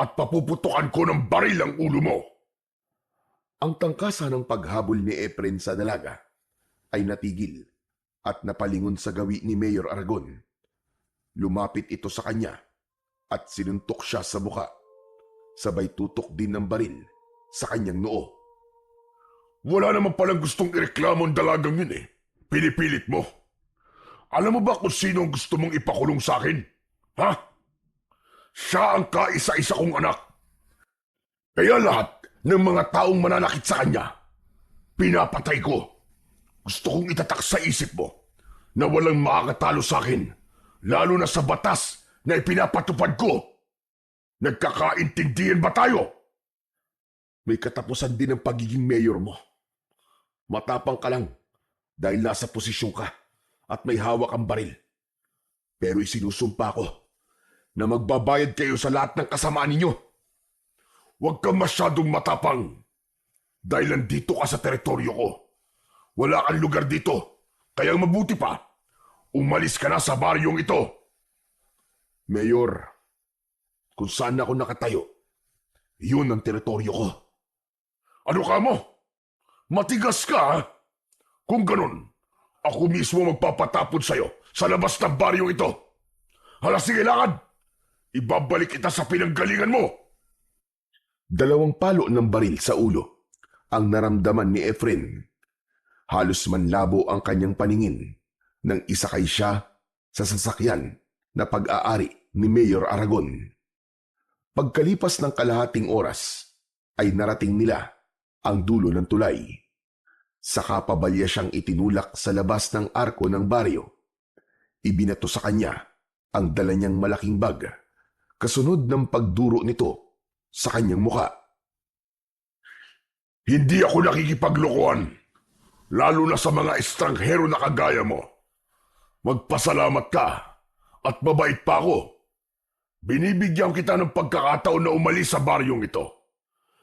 at papuputukan ko ng baril ang ulo mo. Ang tangkasa ng paghabol ni Efren sa dalaga ay natigil at napalingon sa gawi ni Mayor Aragon. Lumapit ito sa kanya at sinuntok siya sa muka. Sabay tutok din ng baril sa kanyang noo. Wala naman palang gustong ireklamo ang dalagang yun eh. Pinipilit mo. Alam mo ba kung sino ang gusto mong ipakulong sa akin? Ha? Siya ang kaisa-isa kong anak. Kaya lahat ng mga taong mananakit sa kanya, pinapatay ko. Gusto kong itatak sa isip mo na walang makakatalo sa akin, lalo na sa batas na ipinapatupad ko. Nagkakaintindihan ba tayo? May katapusan din ang pagiging mayor mo. Matapang ka lang dahil nasa posisyon ka at may hawak ang baril. Pero isinusumpa ko na magbabayad kayo sa lahat ng kasamaan ninyo. Huwag kang masyadong matapang dahil nandito ka sa teritoryo ko. Wala kang lugar dito, kaya mabuti pa, umalis ka na sa baryong ito. Mayor, kung saan ako nakatayo, yun ang teritoryo ko. Ano ka mo? Matigas ka, ha? Kung ganun, ako mismo magpapatapon sa'yo sa labas ng baryong ito. Hala, sige lakad! Ibabalik kita sa pinanggalingan mo! 2 palo ng baril sa ulo ang naramdaman ni Efren. Halos manlabo ang kanyang paningin nang isakay siya sa sasakyan na pag-aari ni Mayor Aragon. Pagkalipas ng kalahating oras, ay narating nila ang dulo ng tulay. Saka pabalya siyang itinulak sa labas ng arko ng baryo. Ibinato sa kanya ang dala niyang malaking bag, kasunod ng pagduro nito sa kanyang muka. Hindi ako nakikipaglokohan, lalo na sa mga estranghero na kagaya mo. Magpasalamat ka at mabait pa ako. Binibigyan kita ng pagkakataon na umalis sa baryong ito.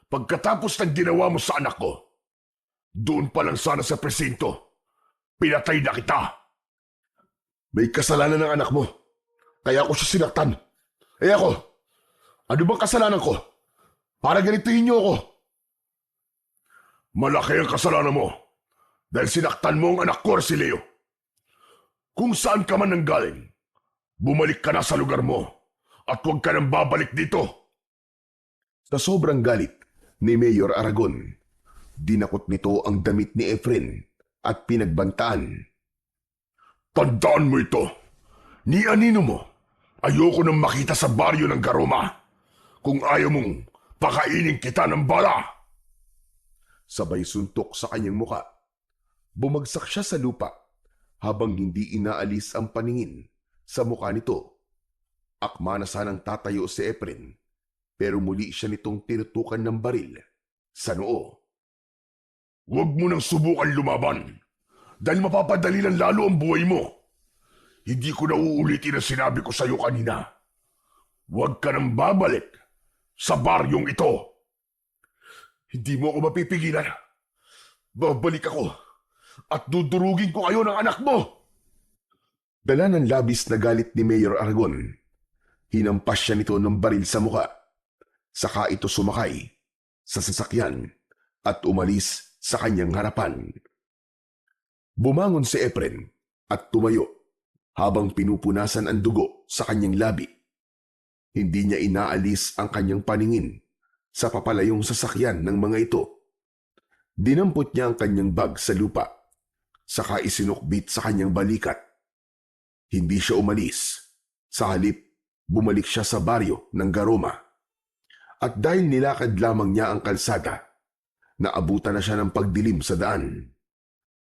Pagkatapos ng ginawa mo sa anak ko, doon pa lang sana sa presinto, pinatay na kita. May kasalanan ng anak mo, kaya ako siya sinaktan. Ako, ano bang kasalanan ko? Para ganituhin niyo ako. Malaki ang kasalanan mo dahil sinaktan mo ang anak ko, Arcilio. Kung saan ka man nanggaling, bumalik ka na sa lugar mo at huwag ka nang babalik dito. Sa sobrang galit ni Mayor Aragon, dinakot nito ang damit ni Efren at pinagbantaan. Tandaan mo ito. Ni anino mo, ayoko nang makita sa baryo ng Garoma. Kung ayaw mong pakainin kita ng bala. Sabay suntok sa kanyang muka. Bumagsak siya sa lupa habang hindi inaalis ang paningin sa muka nito. Akma na sanang tatayo si Efren, pero muli siya nitong tinutukan ng baril sa noo. Huwag mo nang subukan lumaban dahil mapapadali lang lalo ang buhay mo. Hindi ko na uulitin ang sinabi ko sa iyo kanina. Huwag ka nang babalik sa baryong ito. Hindi mo ako mapipigilan. Babalik ako at dudurugin ko kayo ng anak mo. Dala ng labis na galit ni Mayor Aragon, hinampas siya nito ng baril sa muka. Saka ito sumakay sa sasakyan at umalis sa kanyang harapan. Bumangon si Efren at tumayo habang pinupunasan ang dugo sa kanyang labi. Hindi niya inaalis ang kanyang paningin sa papalayong sasakyan ng mga ito. Dinampot niya ang kanyang bag sa lupa, saka isinukbit sa kanyang balikat. Hindi siya umalis. Sa halip, bumalik siya sa baryo ng Garoma. At dahil nilakad lamang niya ang kalsada, naabutan na siya ng pagdilim sa daan.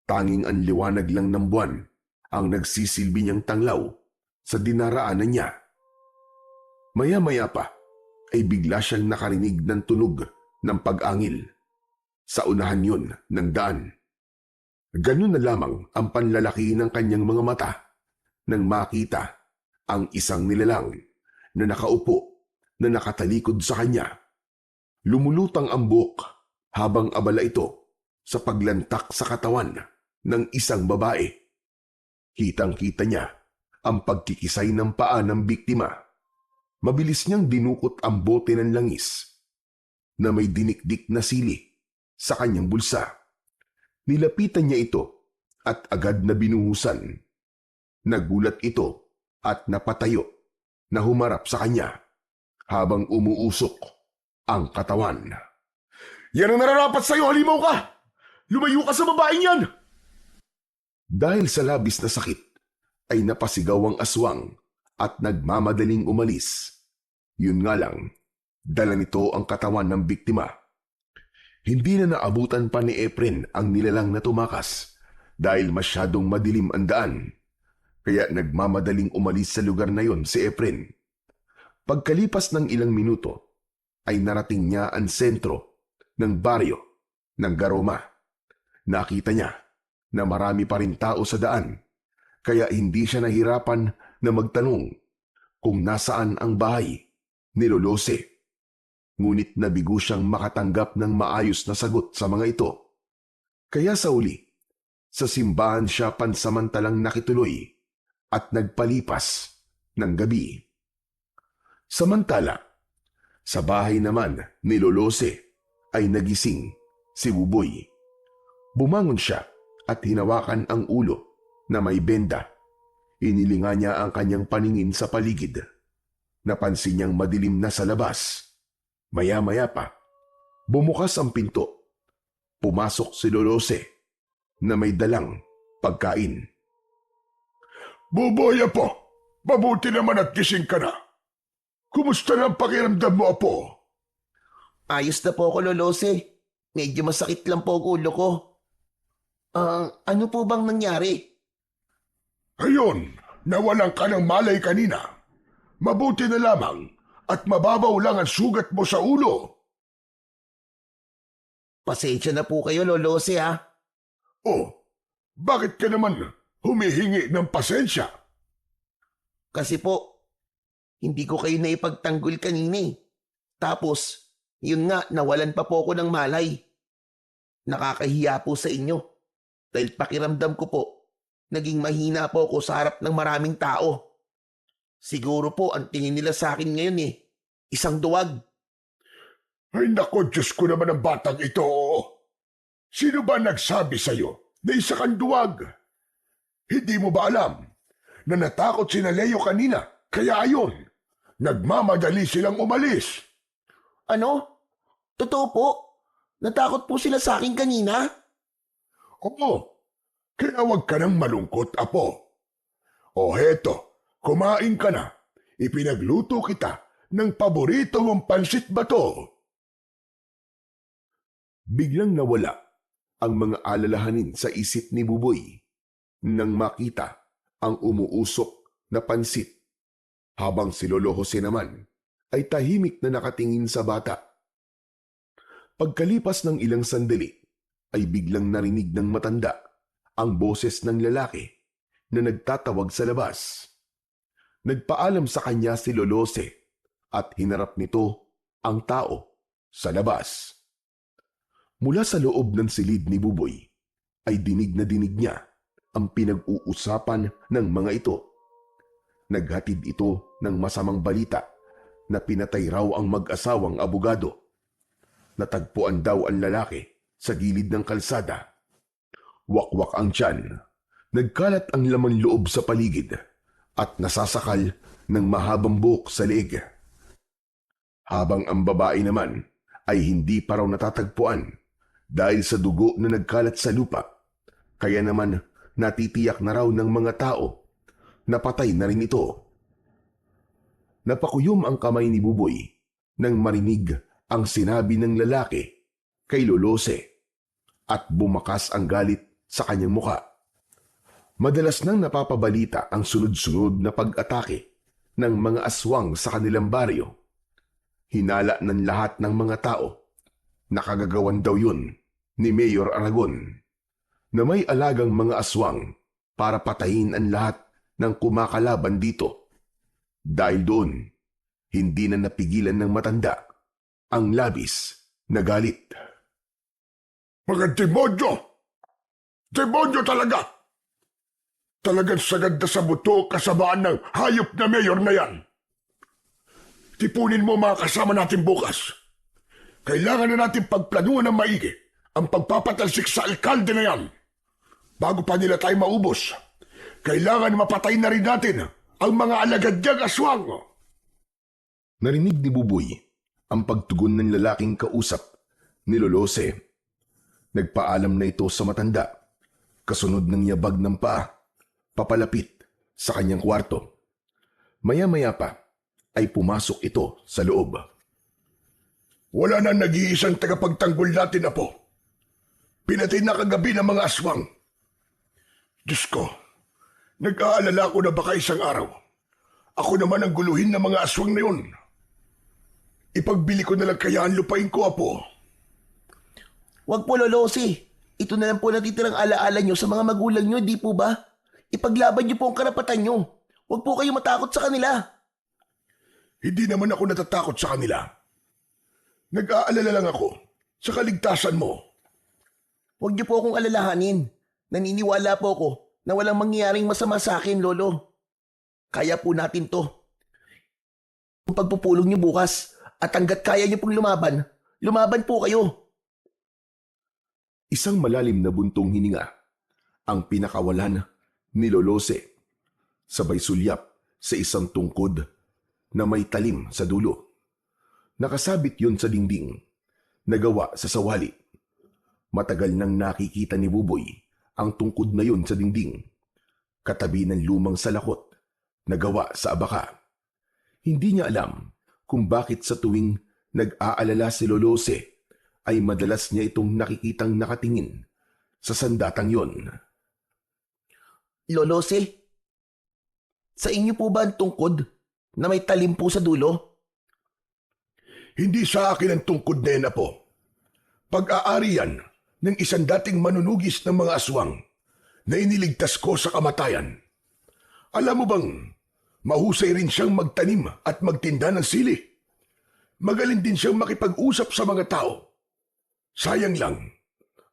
Tanging ang liwanag lang ng buwan ang nagsisilbi niyang tanglaw sa dinaraanan niya. Maya-maya pa ay bigla siyang nakarinig ng tunog ng pag-angil. Sa unahan yun ng daan. Ganun na lamang ang panlalaki ng kanyang mga mata nang makita ang isang nilalang na nakaupo na nakatalikod sa kanya. Lumulutang ang buhok habang abala ito sa paglantak sa katawan ng isang babae. Kitang-kita niya ang pagkikisay ng paa ng biktima. Mabilis niyang dinukot ang bote ng langis na may dinikdik na sili sa kanyang bulsa. Nilapitan niya ito at agad na binuhusan. Nagulat ito at napatayo na humarap sa kanya habang umuusok ang katawan. Yan ang nararapat sa'yo, halimaw ka! Lumayo ka sa babaeng yan! Dahil sa labis na sakit, ay napasigaw ang aswang at nagmamadaling umalis. Yun nga lang, dala nito ang katawan ng biktima. Hindi na naabutan pa ni Efren ang nilalang na tumakas dahil masyadong madilim ang daan. Kaya nagmamadaling umalis sa lugar na yon si Efren. Pagkalipas ng ilang minuto, ay narating niya ang sentro ng baryo ng Garoma. Nakita niya na marami pa rin tao sa daan, kaya hindi siya nahirapan na magtanong kung nasaan ang bahay ni Lolose. Ngunit nabigo siyang makatanggap ng maayos na sagot sa mga ito. Kaya sa uli, sa simbahan siya pansamantalang nakituloy at nagpalipas ng gabi. Samantala, sa bahay naman ni Lolose ay nagising si Buboy. Bumangon siya at hinawakan ang ulo na may benda. Inilinga niya ang kanyang paningin sa paligid. Napansin niyang madilim na sa labas. Maya-maya pa, bumukas ang pinto. Pumasok si Lolose na may dalang pagkain. Buboy, Apo! Mabuti naman at gising ka na. Kumusta na ang pakiramdam mo, Apo? Ayos na po ako, Lolose. Medyo masakit lang po ang ulo ko. Ano po bang nangyari? Ayun, nawalan ka ng malay kanina. Mabuti na lamang at mababaw lang ang sugat mo sa ulo. Pasensya na po kayo, Lolose, ha? Oh, bakit ka naman humihingi ng pasensya? Kasi po, hindi ko kayo naipagtanggol kanina eh. Tapos, yun nga, nawalan pa po ako ng malay. Nakakahiya po sa inyo. Dahil pakiramdam ko po, naging mahina po ako sa harap ng maraming tao. Siguro po, ang tingin nila sa akin ngayon eh, isang duwag. Ay nako, Diyos ko naman ang batang ito. Sino ba nagsabi sa'yo na isa kang duwag? Hindi mo ba alam na natakot si Leo kanina? Kaya ayon, nagmamadali silang umalis. Ano? Totoo po? Natakot po sila sa akin kanina? Oo, kaya huwag ka nang malungkot, Apo. O heto, kumain ka na. Ipinagluto kita ng paborito mong pansit bato. Biglang nawala ang mga alalahanin sa isip ni Buboy nang makita ang umuusok na pansit, habang si Lolo Jose naman ay tahimik na nakatingin sa bata. Pagkalipas ng ilang sandali, ay biglang narinig ng matanda ang boses ng lalaki na nagtatawag sa labas. Nagpaalam sa kanya si Lolose at hinarap nito ang tao sa labas. Mula sa loob ng silid ni Buboy ay dinig na dinig niya ang pinag-uusapan ng mga ito. Naghatid ito ng masamang balita na pinatay raw ang mag-asawang abogado. Natagpuan daw ang lalaki sa gilid ng kalsada. Wakwak ang tiyan. Nagkalat ang laman loob sa paligid at nasasakal ng mahabang buhok sa leeg. Habang ang babae naman ay hindi pa raw natatagpuan dahil sa dugo na nagkalat sa lupa. Kaya naman natitiyak na raw ng mga tao na patay na rin ito. Napakuyom ang kamay ni Buboy nang marinig ang sinabi ng lalaki kay Lolose at bumakas ang galit sa kanyang muka. Madalas nang napapabalita ang sunod-sunod na pag-atake ng mga aswang sa kanilang baryo. Hinala ng lahat ng mga tao na kagagawan daw yun ni Mayor Aragon na may alagang mga aswang para patayin ang lahat ng kumakalaban dito. Dahil doon, hindi na napigilan ng matanda ang labis na galit. Mga demonyo! Demonyo talaga! Talagang sagad na sa buto kasamaan ng hayop na mayor na yan. Tipunin mo mga kasama natin bukas. Kailangan na natin pagplanuhan ng maigi ang pagpapatalsik sa alkalde na yan. Bago pa nila tayo maubos, kailangan mapatay na rin natin ang mga alagad niyang aswang. Narinig ni Buboy ang pagtugon ng lalaking kausap ni Lolose. Nagpaalam na ito sa matanda, kasunod ng yabag ng paa, papalapit sa kanyang kwarto. Maya-maya pa ay pumasok ito sa loob. Wala na nag-iisang tagapagtanggol natin, Apo. Pinatay na kagabi ng mga aswang. Diyos ko, nag-aalala ko na baka isang araw ako naman ang guluhin ng mga aswang na yun. Ipagbili ko na lang kaya ang lupain ko, Apo. Huwag po, Lolosi. Ito na lang po natitirang alaala nyo sa mga magulang nyo, di po ba? Ipaglaban nyo po ang karapatan nyo. Huwag po kayo matakot sa kanila. Hindi naman ako natatakot sa kanila. Nag-aalala lang ako sa kaligtasan mo. Huwag niyo po akong alalahanin. Naniniwala po ako na walang mangyayaring masama sa akin, Lolo. Kaya po natin to. Kung pagpupulong niyo bukas at hanggat kaya niyo pong lumaban, lumaban po kayo. Isang malalim na buntong hininga ang pinakawalan ni Lolose. Sabay sulyap sa isang tungkod na may talim sa dulo. Nakasabit yon sa dingding, nagawa sa sawali. Matagal nang nakikita ni Buboy ang tungkod na yon sa dingding, katabi ng lumang salakot na gawa sa abaka. Hindi niya alam kung bakit sa tuwing nag-aalala si Lolose ay madalas niya itong nakikitang nakatingin sa sandatang yon. Lolose, sa inyo po ba ang tungkod na may talim po sa dulo? Hindi sa akin ang tungkod na yan, Apo. Pag-aari yan ng isang dating manunugis ng mga aswang na iniligtas ko sa kamatayan. Alam mo bang, mahusay rin siyang magtanim at magtinda ng sili. Magaling din siyang makipag-usap sa mga tao. Sayang lang,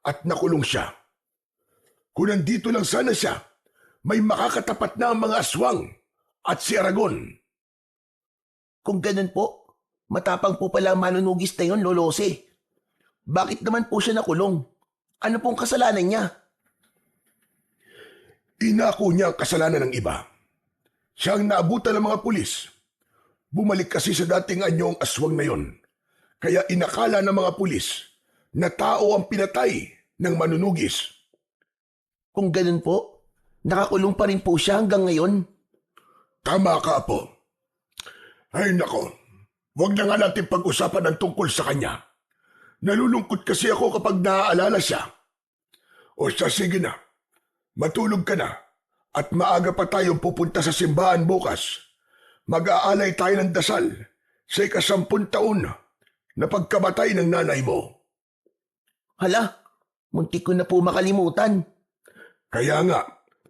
at nakulong siya. Kung nandito lang sana siya, may makakatapat na ang mga aswang at si Aragon. Kung ganun po, matapang po pala ang manunugis na yun, Lolose. Bakit naman po siya nakulong? Ano pong kasalanan niya? Inako niya ang kasalanan ng iba. Siya ang naabutan ng mga pulis. Bumalik kasi sa dating anyong aswang na yon. Kaya inakala ng mga pulis na tao ang pinatay ng manunugis. Kung ganun po, nakakulong pa rin po siya hanggang ngayon. Tama ka, Apo. Ay nako, huwag na nga natin pag-usapan ang tungkol sa kanya. Nalulungkot kasi ako kapag naaalala siya. O siya, sige na. Matulog ka na. At maaga pa tayong pupunta sa simbahan bukas. Mag-aalay tayo ng dasal sa 10 taon na pagkamatay ng nanay mo. Hala, muntik ko na po makalimutan. Kaya nga,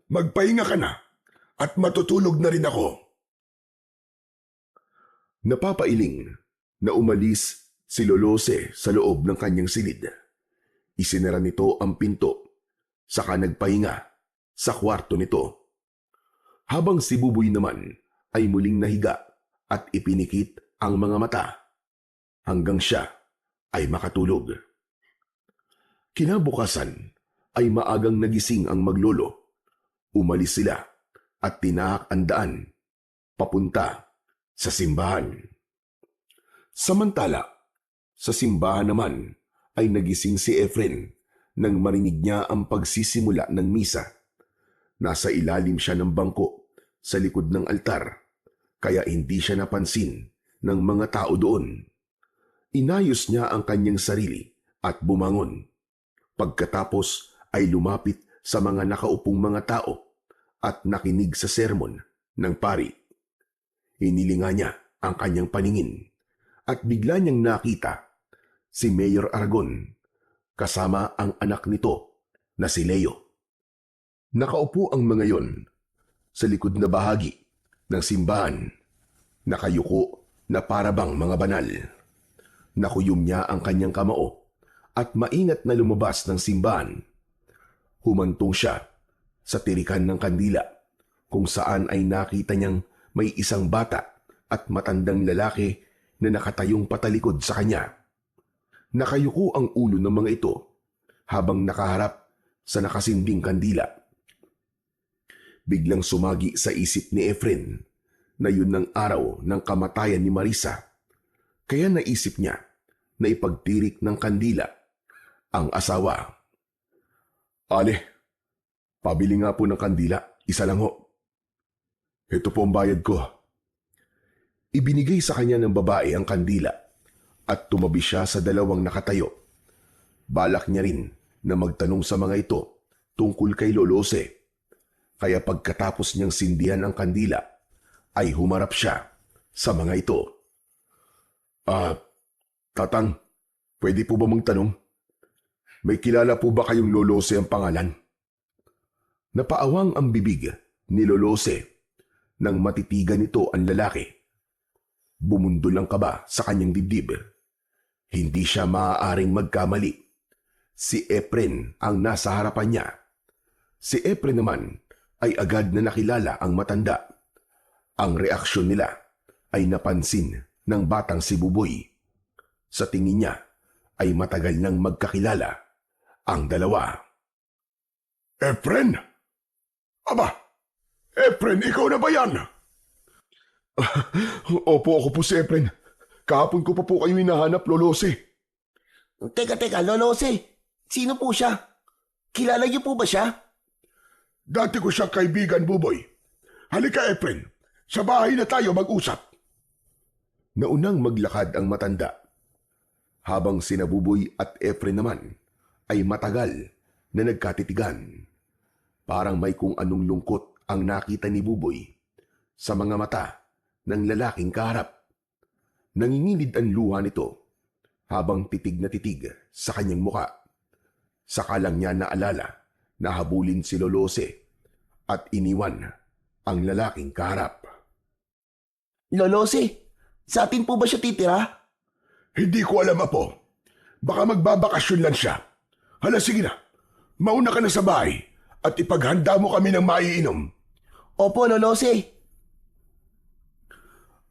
magpahinga ka na at matutulog na rin ako. Napapailing na umalis si Lolose sa loob ng kanyang silid. Isinara nito ang pinto, saka nagpahinga sa kwarto nito. Habang si Buboy naman ay muling nahiga at ipinikit ang mga mata hanggang siya ay makatulog. Kinabukasan ay maagang nagising ang maglolo. Umalis sila at tinahak ang daan papunta sa simbahan. Samantala, sa simbahan naman ay nagising si Efren nang marinig niya ang pagsisimula ng misa. Nasa ilalim siya ng bangko sa likod ng altar, kaya hindi siya napansin ng mga tao doon. Inayos niya ang kanyang sarili at bumangon. Pagkatapos ay lumapit sa mga nakaupong mga tao at nakinig sa sermon ng pari. Inilinga niya ang kanyang paningin at bigla niyang nakita si Mayor Aragon kasama ang anak nito na si Leo. Nakaupo ang mga yon sa likod na bahagi ng simbahan, nakayuko na parabang mga banal. Nakuyom niya ang kanyang kamao at maingat na lumabas ng simbahan. Humantong siya sa tirikan ng kandila kung saan ay nakita niyang may isang bata at matandang lalaki na nakatayong patalikod sa kanya. Nakayuko ang ulo ng mga ito habang nakaharap sa nakasinding kandila. Biglang sumagi sa isip ni Efren na yun ang araw ng kamatayan ni Marisa, kaya naisip niya na ipagtirik ng kandila ang asawa. "Ale, pabili nga po ng kandila, isa lang ho. Ito po ang bayad ko." Ibinigay sa kanya ng babae ang kandila at tumabi siya sa dalawang nakatayo. Balak niya rin na magtanong sa mga ito tungkol kay Lolose. Kaya pagkatapos niyang sindihan ang kandila, ay humarap siya sa mga ito. Tatang, pwede po ba magtanong? May kilala po ba kayong Lolose ang pangalan?" Napaawang ang bibig ni Lolose nang matitigan nito ang lalaki. Bumundol ang kaba sa kanyang dibdib. Hindi siya maaaring magkamali. Si Efren ang nasa harapan niya. Si Efren naman ay agad na nakilala ang matanda. Ang reaksyon nila ay napansin ng batang si Buboy. Sa tingin niya ay matagal nang magkakilala ang dalawa. Efren? Aba, Efren, ikaw na ba yan? Opo, ako po si Efren. Kahapon ko pa po kayo hinahanap, Lolose. Teka, Lolose. Sino po siya? Kilala niyo po ba siya? Dati ko siyang kaibigan, Buboy. Halika, Efren. Sa bahay na tayo mag-usap. Naunang maglakad ang matanda. Habang sina Buboy at Efren naman ay matagal na nagkatitigan. Parang may kung anong lungkot ang nakita ni Buboy sa mga mata ng lalaking kaharap. Nanginginid ang luha nito habang titig na titig sa kanyang muka. Saka lang niya naalala na habulin si Lolose at iniwan ang lalaking kaharap. Lolose, sa atin po ba siya titira? Hindi ko alam, Apo. Baka magbabakasyon lang siya. Hala, sige na. Mauna ka na sa bahay at ipaghanda mo kami ng maiinom. Opo, Lolose.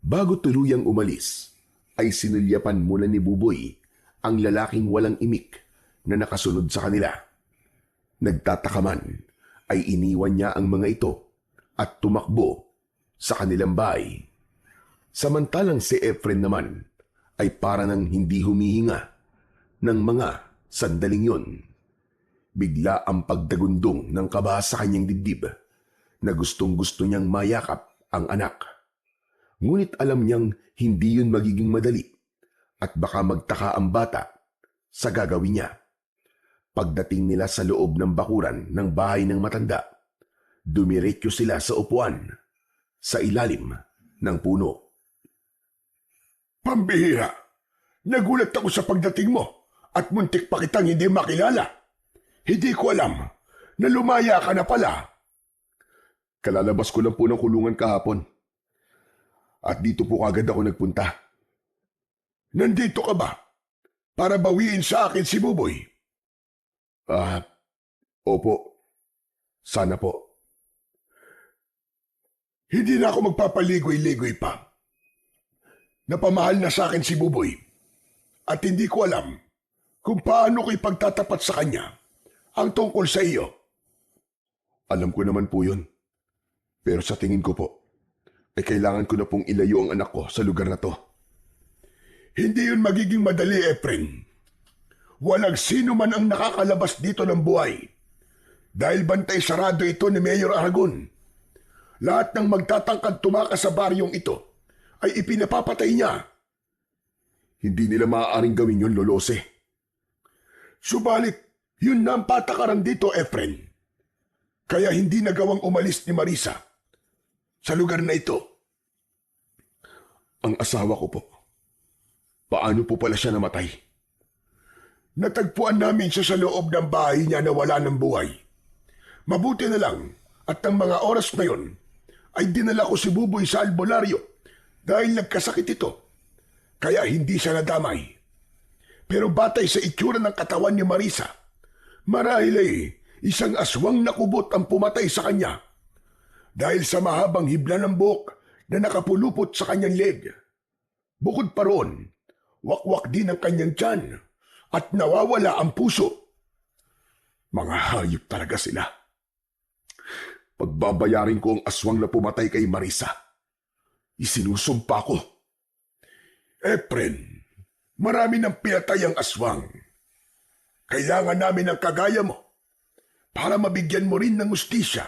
Bago tuluyang umalis, ay sinulyapan muna ni Buboy ang lalaking walang imik na nakasunod sa kanila. Nagtataka man, ay iniwan niya ang mga ito at tumakbo sa kanilang bahay. Samantalang si Efren naman ay para nang hindi humihinga ng mga sandaling yon. Bigla ang pagdagundong ng kaba sa kanyang dibdib na gustong-gusto niyang mayakap ang anak. Ngunit alam niyang hindi yun magiging madali at baka magtaka ang bata sa gagawin niya. Pagdating nila sa loob ng bakuran ng bahay ng matanda, dumiretso sila sa upuan sa ilalim ng puno. Pambihira! Nagulat ako sa pagdating mo at muntik pa kitang hindi makilala. Hindi ko alam na lumaya ka na pala. Kalalabas ko lang po ng kulungan kahapon. At dito po kagad ako nagpunta. Nandito ka ba para bawiin sa akin si Buboy? Opo. Sana po. Hindi na ako magpapaligoy-ligoy pa. Napamahal na sa akin si Buboy at hindi ko alam kung paano ko ipagtatapat sa kanya ang tungkol sa iyo. Alam ko naman po yun. Pero sa tingin ko po, ay kailangan ko na pong ilayo ang anak ko sa lugar na to. Hindi yun magiging madali, Efren. Walang sino man ang nakakalabas dito ng buhay. Dahil bantay sarado ito ni Mayor Aragon. Lahat ng magtatangkad tumakas sa baryong ito ay ipinapapatay niya. Hindi nila maaaring gawin yun, Lolose. Subalit, yun na ang patakaran dito, Efren. Kaya hindi nagawang umalis ni Marisa sa lugar na ito. Ang asawa ko po. Paano po pala siya namatay? Natagpuan namin siya sa loob ng bahay niya na wala ng buhay. Mabuti na lang at ng mga oras na yon ay dinala ko si Buboy sa albularyo dahil nagkasakit ito. Kaya hindi siya nadamay. Pero batay sa itsura ng katawan ni Marisa, marahil ay isang aswang nakubot ang pumatay sa kanya dahil sa mahabang hibla ng buhok na nakapulupot sa kanyang leg. Bukod pa roon, wakwak din ang kanyang tiyan at nawawala ang puso. Mga hayop talaga sila. Pagbabayarin ko ang aswang na pumatay kay Marisa. Isinusumpa ko. Efren, marami ng pinatay ang aswang. Kailangan namin ng kagaya mo para mabigyan mo rin ng hustisya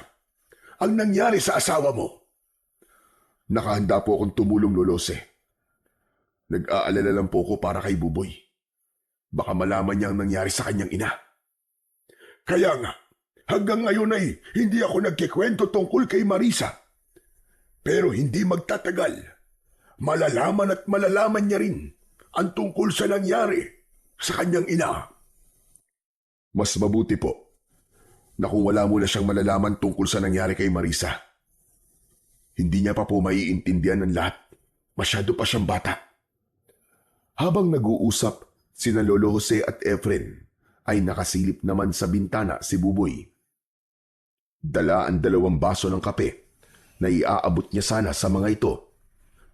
ang nangyari sa asawa mo. Nakahanda po akong tumulong, Lolose. Nag-aalala lang po ko para kay Buboy. Baka malaman niya ang nangyari sa kanyang ina. Kaya nga, hanggang ngayon ay hindi ako nagkikwento tungkol kay Marisa. Pero hindi magtatagal. Malalaman at malalaman niya rin ang tungkol sa nangyari sa kanyang ina. Mas mabuti po na kung wala mo na siyang malalaman tungkol sa nangyari kay Marisa. Hindi niya pa po maiintindihan ng lahat. Masyado pa siyang bata. Habang nag-uusap, sina Lolo Jose at Efren ay nakasilip naman sa bintana si Buboy. Dala ang 2 baso ng kape na iaabot niya sana sa mga ito.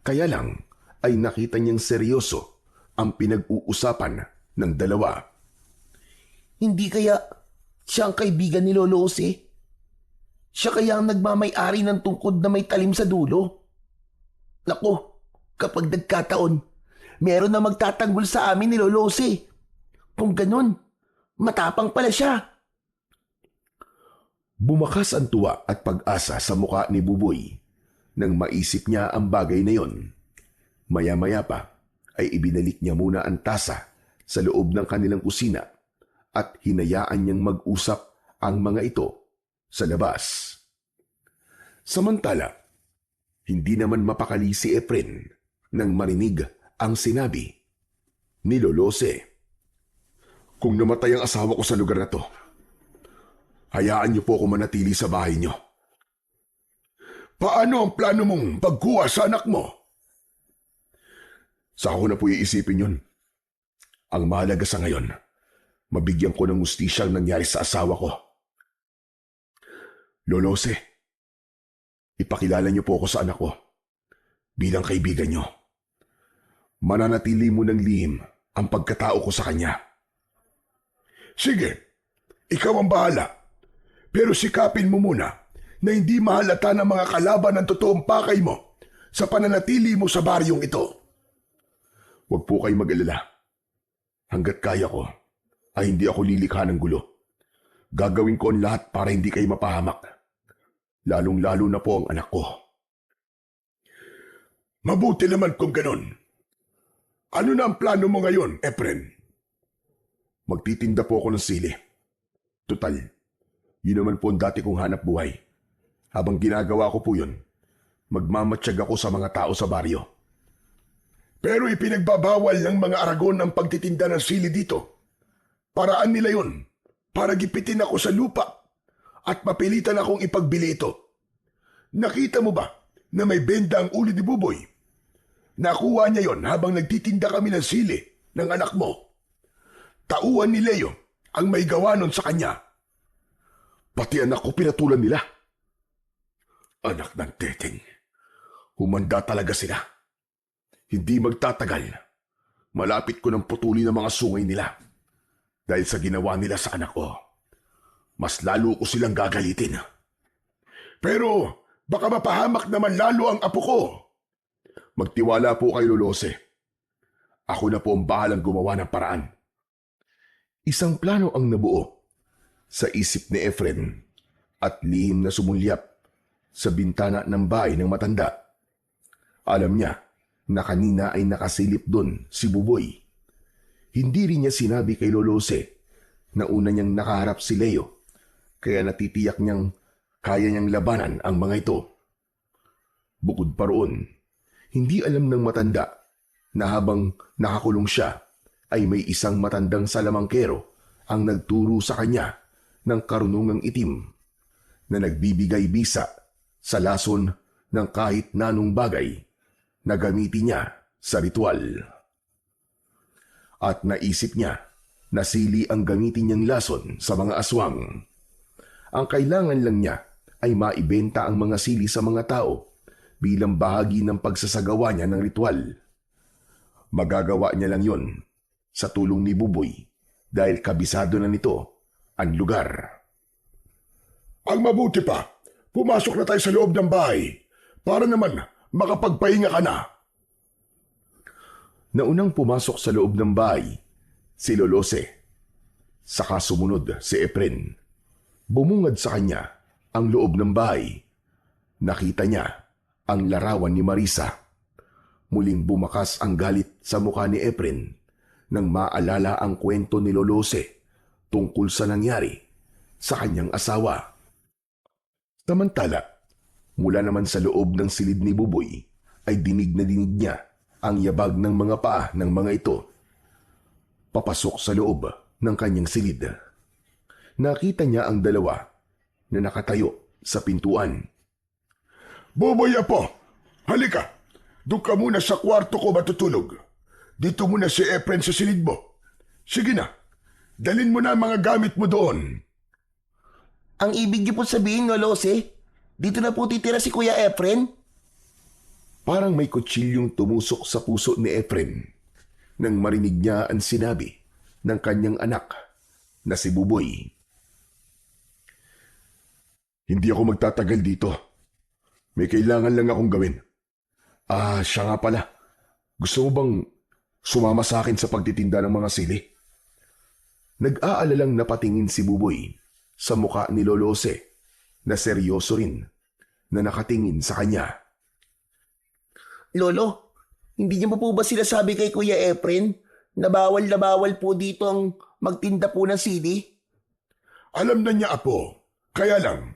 Kaya lang ay nakita niyang seryoso ang pinag-uusapan ng dalawa. Hindi kaya siya ang kaibigan ni Lolo Jose? Siya kaya ang nagmamay-ari ng tungkod na may talim sa dulo? Nako, kapag nagkataon, meron na magtatanggol sa amin ni Lolo Jose. Kung ganun, matapang pala siya. Bumakas ang tuwa at pag-asa sa mukha ni Buboy nang maisip niya ang bagay na yon. Maya-maya pa ay ibinalik niya muna ang tasa sa loob ng kanilang kusina at hinayaan niyang mag-usap ang mga ito sa labas. Samantala, hindi naman mapakali si Efren nang marinig ang sinabi ni Lolose. Kung namatay ang asawa ko sa lugar na to, hayaan niyo po ako manatili sa bahay niyo. Paano ang plano mong pagkuha sa anak mo? Sa ako na po iisipin yun. Ang mahalaga sa ngayon, mabigyan ko ng hustisya ang nangyari sa asawa ko. Lolose, ipakilala niyo po ako sa anak ko bilang kaibigan niyo. Mananatili mo ng lihim ang pagkatao ko sa kanya. Sige, ikaw ang bahala. Pero sikapin mo muna na hindi mahalata ng mga kalaban ng totoong pakay mo sa pananatili mo sa baryong ito. Huwag po kayo mag-alala. Hanggat kaya ko, ay hindi ako lilikha ng gulo. Gagawin ko ang lahat para hindi kayo mapahamak. Lalong-lalo na po ang anak ko. Mabuti naman kung ganon. Ano na ang plano mo ngayon, Efren? Magtitinda po ako ng sili. Tutal, yun naman po ang dati kong hanap buhay. Habang ginagawa ko po yun, magmamatsyag ako sa mga tao sa baryo. Pero ipinagbabawal ng mga Aragon ang pagtitinda ng sili dito. Paraan nila yun para gipitin ako sa lupa at mapilitan akong ipagbili ito. Nakita mo ba na may benda ang uli ni Buboy? Nakuha niya yon habang nagtitinda kami ng sili ng anak mo. Tauhan ni Leo ang may gawa nun sa kanya. Pati anak ko pinatulan nila. Anak ng teteng. Humanda talaga sila. Hindi magtatagal. Malapit ko ng putuli ng mga sungay nila. Dahil sa ginawa nila sa anak ko. Mas lalo ko silang gagalitin. Pero baka mapahamak naman lalo ang apo ko. Magtiwala po kay Lolose. Ako na po ang bahalang gumawa ng paraan. Isang plano ang nabuo sa isip ni Efren at lihim na sumulyap sa bintana ng bahay ng matanda. Alam niya na kanina ay nakasilip doon si Buboy. Hindi rin niya sinabi kay Lolose na una niyang nakaharap si Leo, kaya natitiyak niyang kaya niyang labanan ang mga ito. Bukod pa roon, hindi alam ng matanda na habang nakakulong siya ay may isang matandang salamangkero ang nagturo sa kanya ng karunungang itim na nagbibigay bisa sa lason ng kahit nanong bagay na gamitin niya sa ritual. At naisip niya na sili ang gamitin niyang lason sa mga aswang. Ang kailangan lang niya ay maibenta ang mga sili sa mga tao bilang bahagi ng pagsasagawa niya ng ritual. Magagawa niya lang yon sa tulong ni Buboy dahil kabisado na nito ang lugar. Ang mabuti pa, pumasok na tayo sa loob ng bahay para naman makapagpahinga ka na. Naunang pumasok sa loob ng bahay, si Lolose. Saka sumunod si Efren. Bumungad sa kanya ang loob ng bahay. Nakita niya ang larawan ni Marisa. Muling bumakas ang galit sa mukha ni Efren nang maalala ang kwento ni Lolose tungkol sa nangyari sa kanyang asawa. Samantala, mula naman sa loob ng silid ni Buboy ay dinig na dinig niya ang yabag ng mga paa ng mga ito. Papasok sa loob ng kanyang silid. Nakita niya ang dalawa na nakatayo sa pintuan. Buboy Apo, halika. Doon ka muna sa kwarto ko matutulog. Dito muna si Efren sa silid mo. Sige na, dalin mo na ang mga gamit mo doon. Ang ibig niyo po sabihin, Lolose, dito na po titira si Kuya Efren? Parang may kutsilyong tumusok sa puso ni Efren nang marinig niya ang sinabi ng kanyang anak na si Buboy. Hindi ako magtatagal dito. May kailangan lang akong gawin. Siya nga pala. Gusto mo bang sumama sa akin sa pagtitinda ng mga sili? Nag-aalalang napatingin si Buboy sa mukha ni Lolose na seryoso rin na nakatingin sa kanya. Lolo, hindi niyo po ba sinasabi kay Kuya Efren na bawal po dito ang magtinda po ng sili? Alam na niya, Apo. Kaya lang,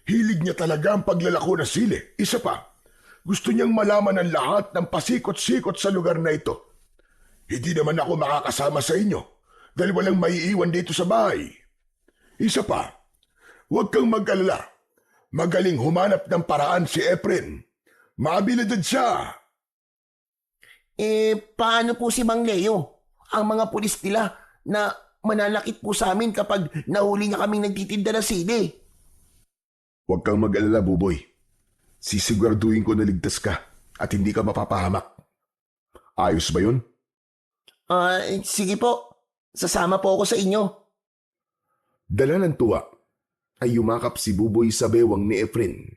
hilig niya talaga ang paglalako ng sili. Isa pa, gusto niyang malaman ang lahat ng pasikot-sikot sa lugar na ito. Hindi naman ako makakasama sa inyo dahil walang maiiwan dito sa bahay. Isa pa, huwag kang mag-alala. Magaling humanap ng paraan si Efren. Mabilidad siya. Paano po si Mang Leo? Ang mga pulis nila na mananakit po sa amin kapag nahuli niya kaming nagtitinda ng sili. Huwag kang mag-alala, Buboy. Sisiguraduhin ko na ligtas ka at hindi ka mapapahamak. Ayos ba yun? Sige po. Sasama po ako sa inyo. Dala ng tuwa ay yumakap si Buboy sa bewang ni Efren.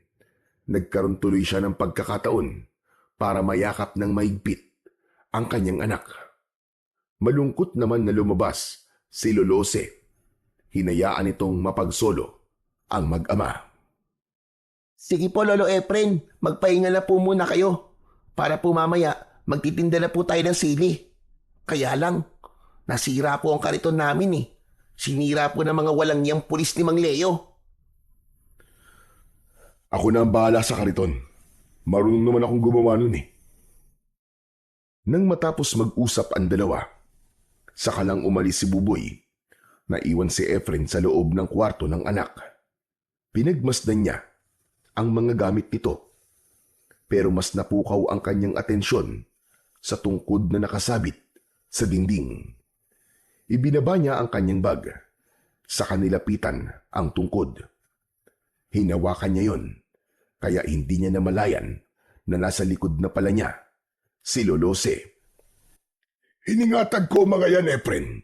Nagkaroon tuloy siya ng pagkakataon para mayakap ng mahigpit ang kanyang anak. Malungkot naman na lumabas si Lolose. Hinayaan itong mapagsolo ang mag-ama. Sige po, Lolo Efren. Magpahinga na po muna kayo. Para po mamaya, magtitinda na po tayo ng sili. Kaya lang, nasira po ang kariton namin eh. Sinira po ng mga walang niyang pulis ni Mang Leo. Ako na ang bahala sa kariton. Marunong naman akong gumawa nun eh. Nang matapos mag-usap ang dalawa, saka lang umalis si Buboy. Naiwan si Efren sa loob ng kwarto ng anak. Pinagmasdan niya ang mga gamit nito. Pero mas napukaw ang kanyang atensyon sa tungkod na nakasabit sa dingding. Ibinaba niya ang kanyang bag. Sa kanilapitan ang tungkod. Hinawakan niya yon. Kaya hindi niya namalayan na nasa likod na pala niya si Lolose. Hiningatag ko mga yan, Efren.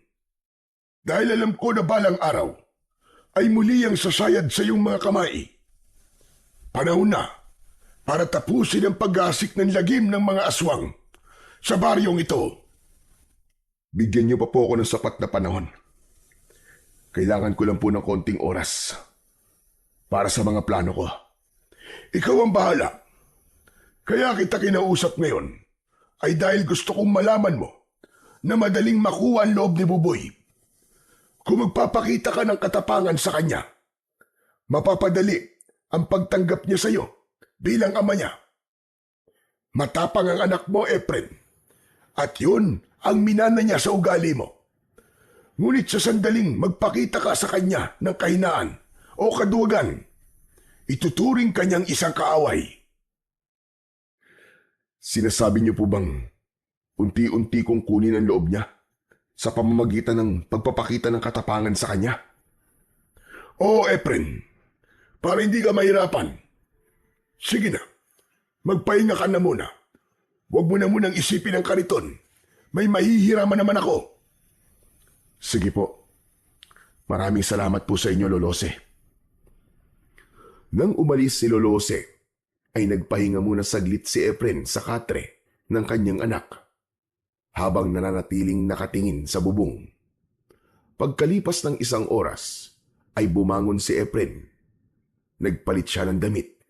Dahil alam ko na balang araw ay muli ang sasayad sa iyong mga kamay. Panahon na para tapusin ang pag-asik ng lagim ng mga aswang sa baryong ito. Bigyan niyo pa po ako ng sapat na panahon. Kailangan ko lang po ng konting oras para sa mga plano ko. Ikaw ang bahala. Kaya kita kinausap ngayon ay dahil gusto kong malaman mo na madaling makuha ang loob ni Buboy. Kung magpapakita ka ng katapangan sa kanya, mapapadali ang pagtanggap niya sa iyo bilang ama niya. Matapang ang anak mo, Efren. At yun ang minana niya sa ugali mo. Ngunit sa sandaling magpakita ka sa kanya ng kahinaan o kaduwagan, ituturing kanyang isang kaaway. Sinasabi niyo po bang unti-unti kong kunin ang loob niya sa pamamagitan ng pagpapakita ng katapangan sa kanya? Oo, Efren. Para hindi ka mahirapan. Sige na, magpahinga ka na muna. Huwag mo na munang isipin ang kariton. May mahihiraman naman ako. Sige po. Maraming salamat po sa inyo, Lolose. Nang umalis si Lolose, ay nagpahinga muna saglit si Efren sa katre ng kanyang anak, habang nananatiling nakatingin sa bubong. Pagkalipas ng isang oras, ay bumangon si Efren. Nagpalit siya ng damit.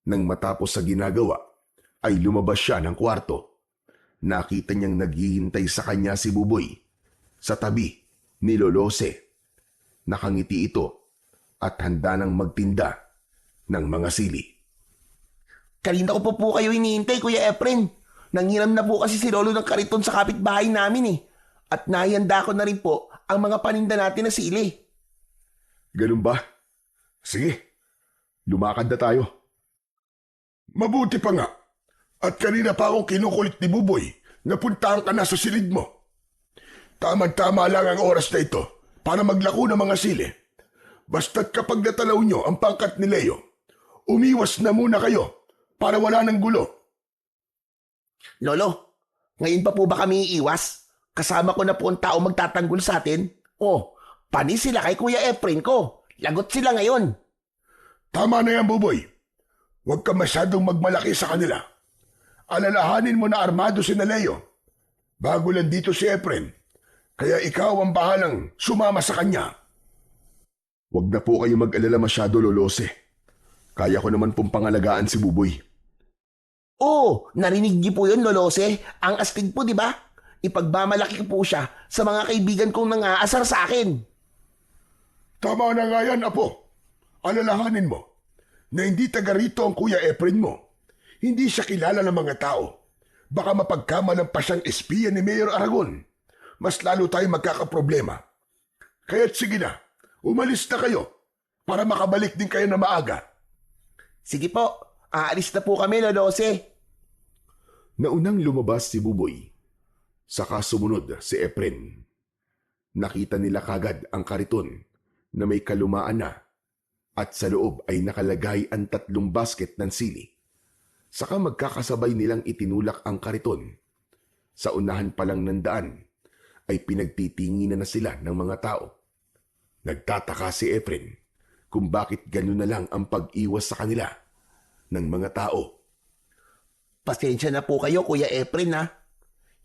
Nang matapos sa ginagawa, ay lumabas siya ng kwarto. Nakita niyang naghihintay sa kanya si Buboy sa tabi ni Lolose. Nakangiti ito at handa nang magtinda ng mga sili. Kanina ko po kayo hinihintay, Kuya Efren. Nanghiram na po kasi si Lolo ng kariton sa kapitbahay namin eh. At nahihanda ko na rin po ang mga paninda natin na sili. Ganun ba? Sige, lumakad na tayo. Mabuti pa nga. At kanina pa akong kinukulit ni Buboy na puntahan ka na sa silid mo. Tamang-tama lang ang oras na ito para maglako ng mga sili. Basta't kapag natalaw nyo ang pangkat ni Leo, umiwas na muna kayo para wala ng gulo. Lolo, ngayon pa po ba kami iiwas? Kasama ko na po ang tao magtatanggol sa atin. Oh, panis sila kay Kuya Efren ko. Lagot sila ngayon. Tama na yan, Buboy. Huwag ka masyadong magmalaki sa kanila. Alalahanin mo na armado si Leo. Bago lang dito si Efren, kaya ikaw ang bahalang sumama sa kanya. Huwag na po kayo mag-alala masyado, Lolose. Kaya ko naman pong pangalagaan si Buboy. Oh, narinig niyo po yun, Lolose? Ang astig po, di ba? Ipagmamalaki ko po siya sa mga kaibigan kong nang-aasar sa akin. Tama na nga yan, Apo. Alalahanin mo na hindi taga rito ang Kuya Efren mo. Hindi siya kilala ng mga tao. Baka mapagkamalan pa siyang espiya ni Mayor Aragon. Mas lalo tayo magkakaproblema. Kaya't sige na, umalis na kayo para makabalik din kayo na maaga. Sige po, aalis na po kami, Lolose. Naunang lumabas si Buboy. Saka sumunod si Efren. Nakita nila kagad ang kariton na may kalumaan na at sa loob ay nakalagay ang 3 basket ng sili. Saka magkakasabay nilang itinulak ang kariton. Sa unahan pa lang ng daan ay pinagtitinginan na sila ng mga tao. Nagtataka si Efren kung bakit gano'n na lang ang pag-iwas sa kanila ng mga tao. Pasensya na po kayo, Kuya Efren ha.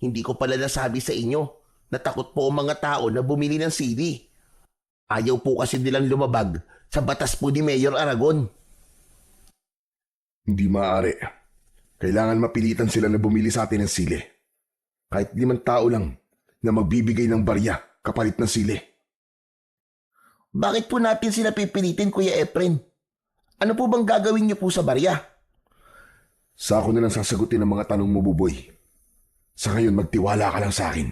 Hindi ko pala nasabi sa inyo na takot po ang mga tao na bumili ng sili. Ayaw po kasi nilang lumabag sa batas po ni Mayor Aragon. Hindi maaari. Kailangan mapilitan sila na bumili sa atin ng sili. Kahit 5 tao lang na magbibigay ng barya kapalit ng sili. Bakit po natin sila pipilitin, Kuya Efren? Ano po bang gagawin niyo po sa barya? Sa ako na lang sasagutin ang mga tanong mo, Buboy. Sa ngayon, magtiwala ka lang sa akin.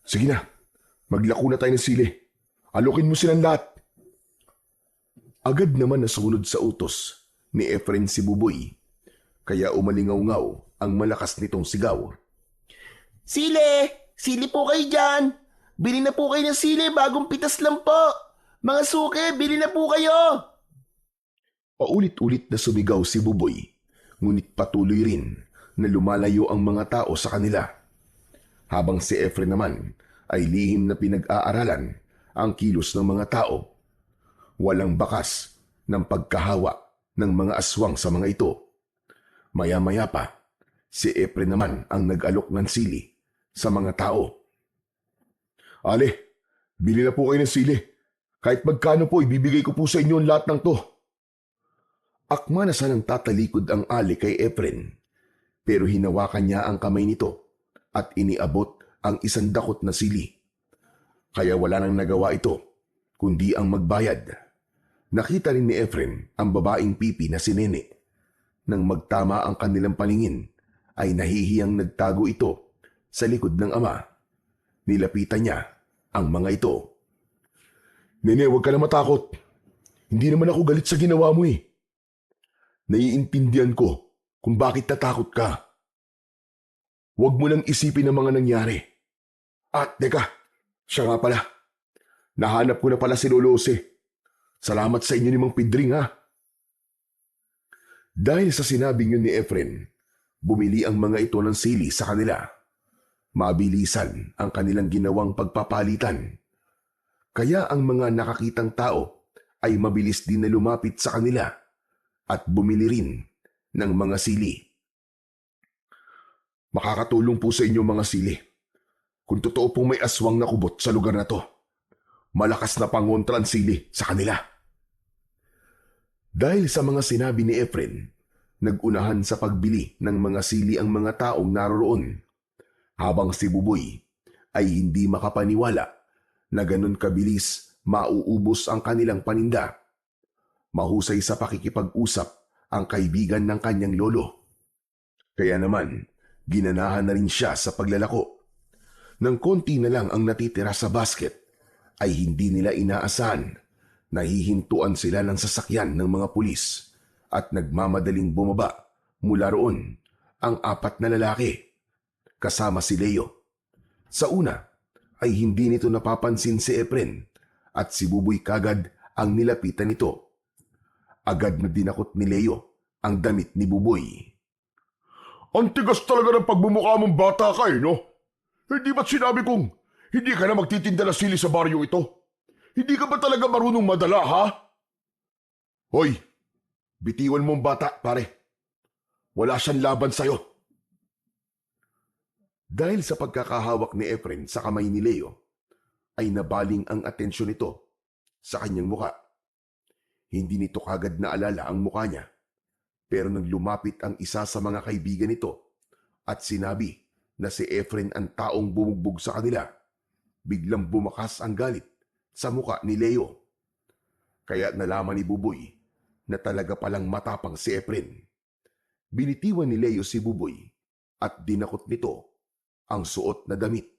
Sige na, maglako na tayo ng sili. Alukin mo silang lahat. Agad naman nasunod sa utos ni Efren si Buboy. Kaya umalingaw-ngaw ang malakas nitong sigaw. Sili! Sili po kayo dyan! Bili na po kayo ng sili, bagong pitas lang po! Mga suke, bili na po kayo! Paulit-ulit na sumigaw si Buboy, ngunit patuloy rin na lumalayo ang mga tao sa kanila. Habang si Efren naman ay lihim na pinag-aaralan ang kilos ng mga tao. Walang bakas ng pagkahawa ng mga aswang sa mga ito. Maya-maya pa, si Efren naman ang nag-alok ng sili sa mga tao. Ale, bili na po kayo ng sili. Kahit magkano po, ibibigay ko po sa inyo ang lahat ng to. Akma na sanang tatalikod ang Ali kay Efren, pero hinawakan niya ang kamay nito at iniabot ang 1 dakot na sili. Kaya wala nang nagawa ito, kundi ang magbayad. Nakita rin ni Efren ang babaeng pipi na si Nene. Nang magtama ang kanilang paningin, ay nahihiyang nagtago ito sa likod ng ama. Nilapitan niya ang mga ito. Nene, huwag ka na matakot. Hindi naman ako galit sa ginawa mo eh. Naiintindihan ko kung bakit natakot ka. Huwag mo lang isipin ang mga nangyari. At teka, siya nga pala. Nahanap ko na pala si Lolo Jose. Salamat sa inyo ni Mang Pidring ha. Dahil sa sinabing yun ni Efren, bumili ang mga ito ng sili sa kanila. Mabilisan ang kanilang ginawang pagpapalitan. Kaya ang mga nakakitang tao ay mabilis din na lumapit sa kanila at bumili rin ng mga sili. Makakatulong po sa inyo mga sili. Kung totoo pong may aswang na kubot sa lugar na to, malakas na pangontra ang sili sa kanila. Dahil sa mga sinabi ni Efren, nagunahan sa pagbili ng mga sili ang mga taong naroroon, habang si Buboy ay hindi makapaniwala na ganun kabilis mauubos ang kanilang paninda. Mahusay sa pakikipag-usap ang kaibigan ng kanyang lolo. Kaya naman, ginanahan na rin siya sa paglalako. Nang konti na lang ang natitira sa basket, ay hindi nila inaasahan. Nahihintuan sila ng sasakyan ng mga pulis at nagmamadaling bumaba mula roon ang 4 na lalaki, kasama si Leo. Sa una ay hindi nito napapansin si Efren at si Buboy kagad ang nilapitan nito. Agad na dinakot ni Leo ang damit ni Buboy. Ang tigas talaga ng pagbumukha mong bata ka no? Hindi ba't sinabi kong hindi ka na magtitinda ng sili sa baryo ito? Hindi ka ba talaga marunong madala, ha? Hoy, bitiwan mong bata, pare. Wala siyang laban sa'yo. Dahil sa pagkakahawak ni Efren sa kamay ni Leo, ay nabaling ang atensyon nito sa kanyang muka. Hindi nito kagad naalala ang muka niya, pero nang lumapit ang isa sa mga kaibigan nito at sinabi na si Efren ang taong bumugbog sa kanila, biglang bumakas ang galit sa muka ni Leo. Kaya nalaman ni Buboy na talaga palang matapang si Efren. Binitiwan ni Leo si Buboy at dinakot nito ang suot na damit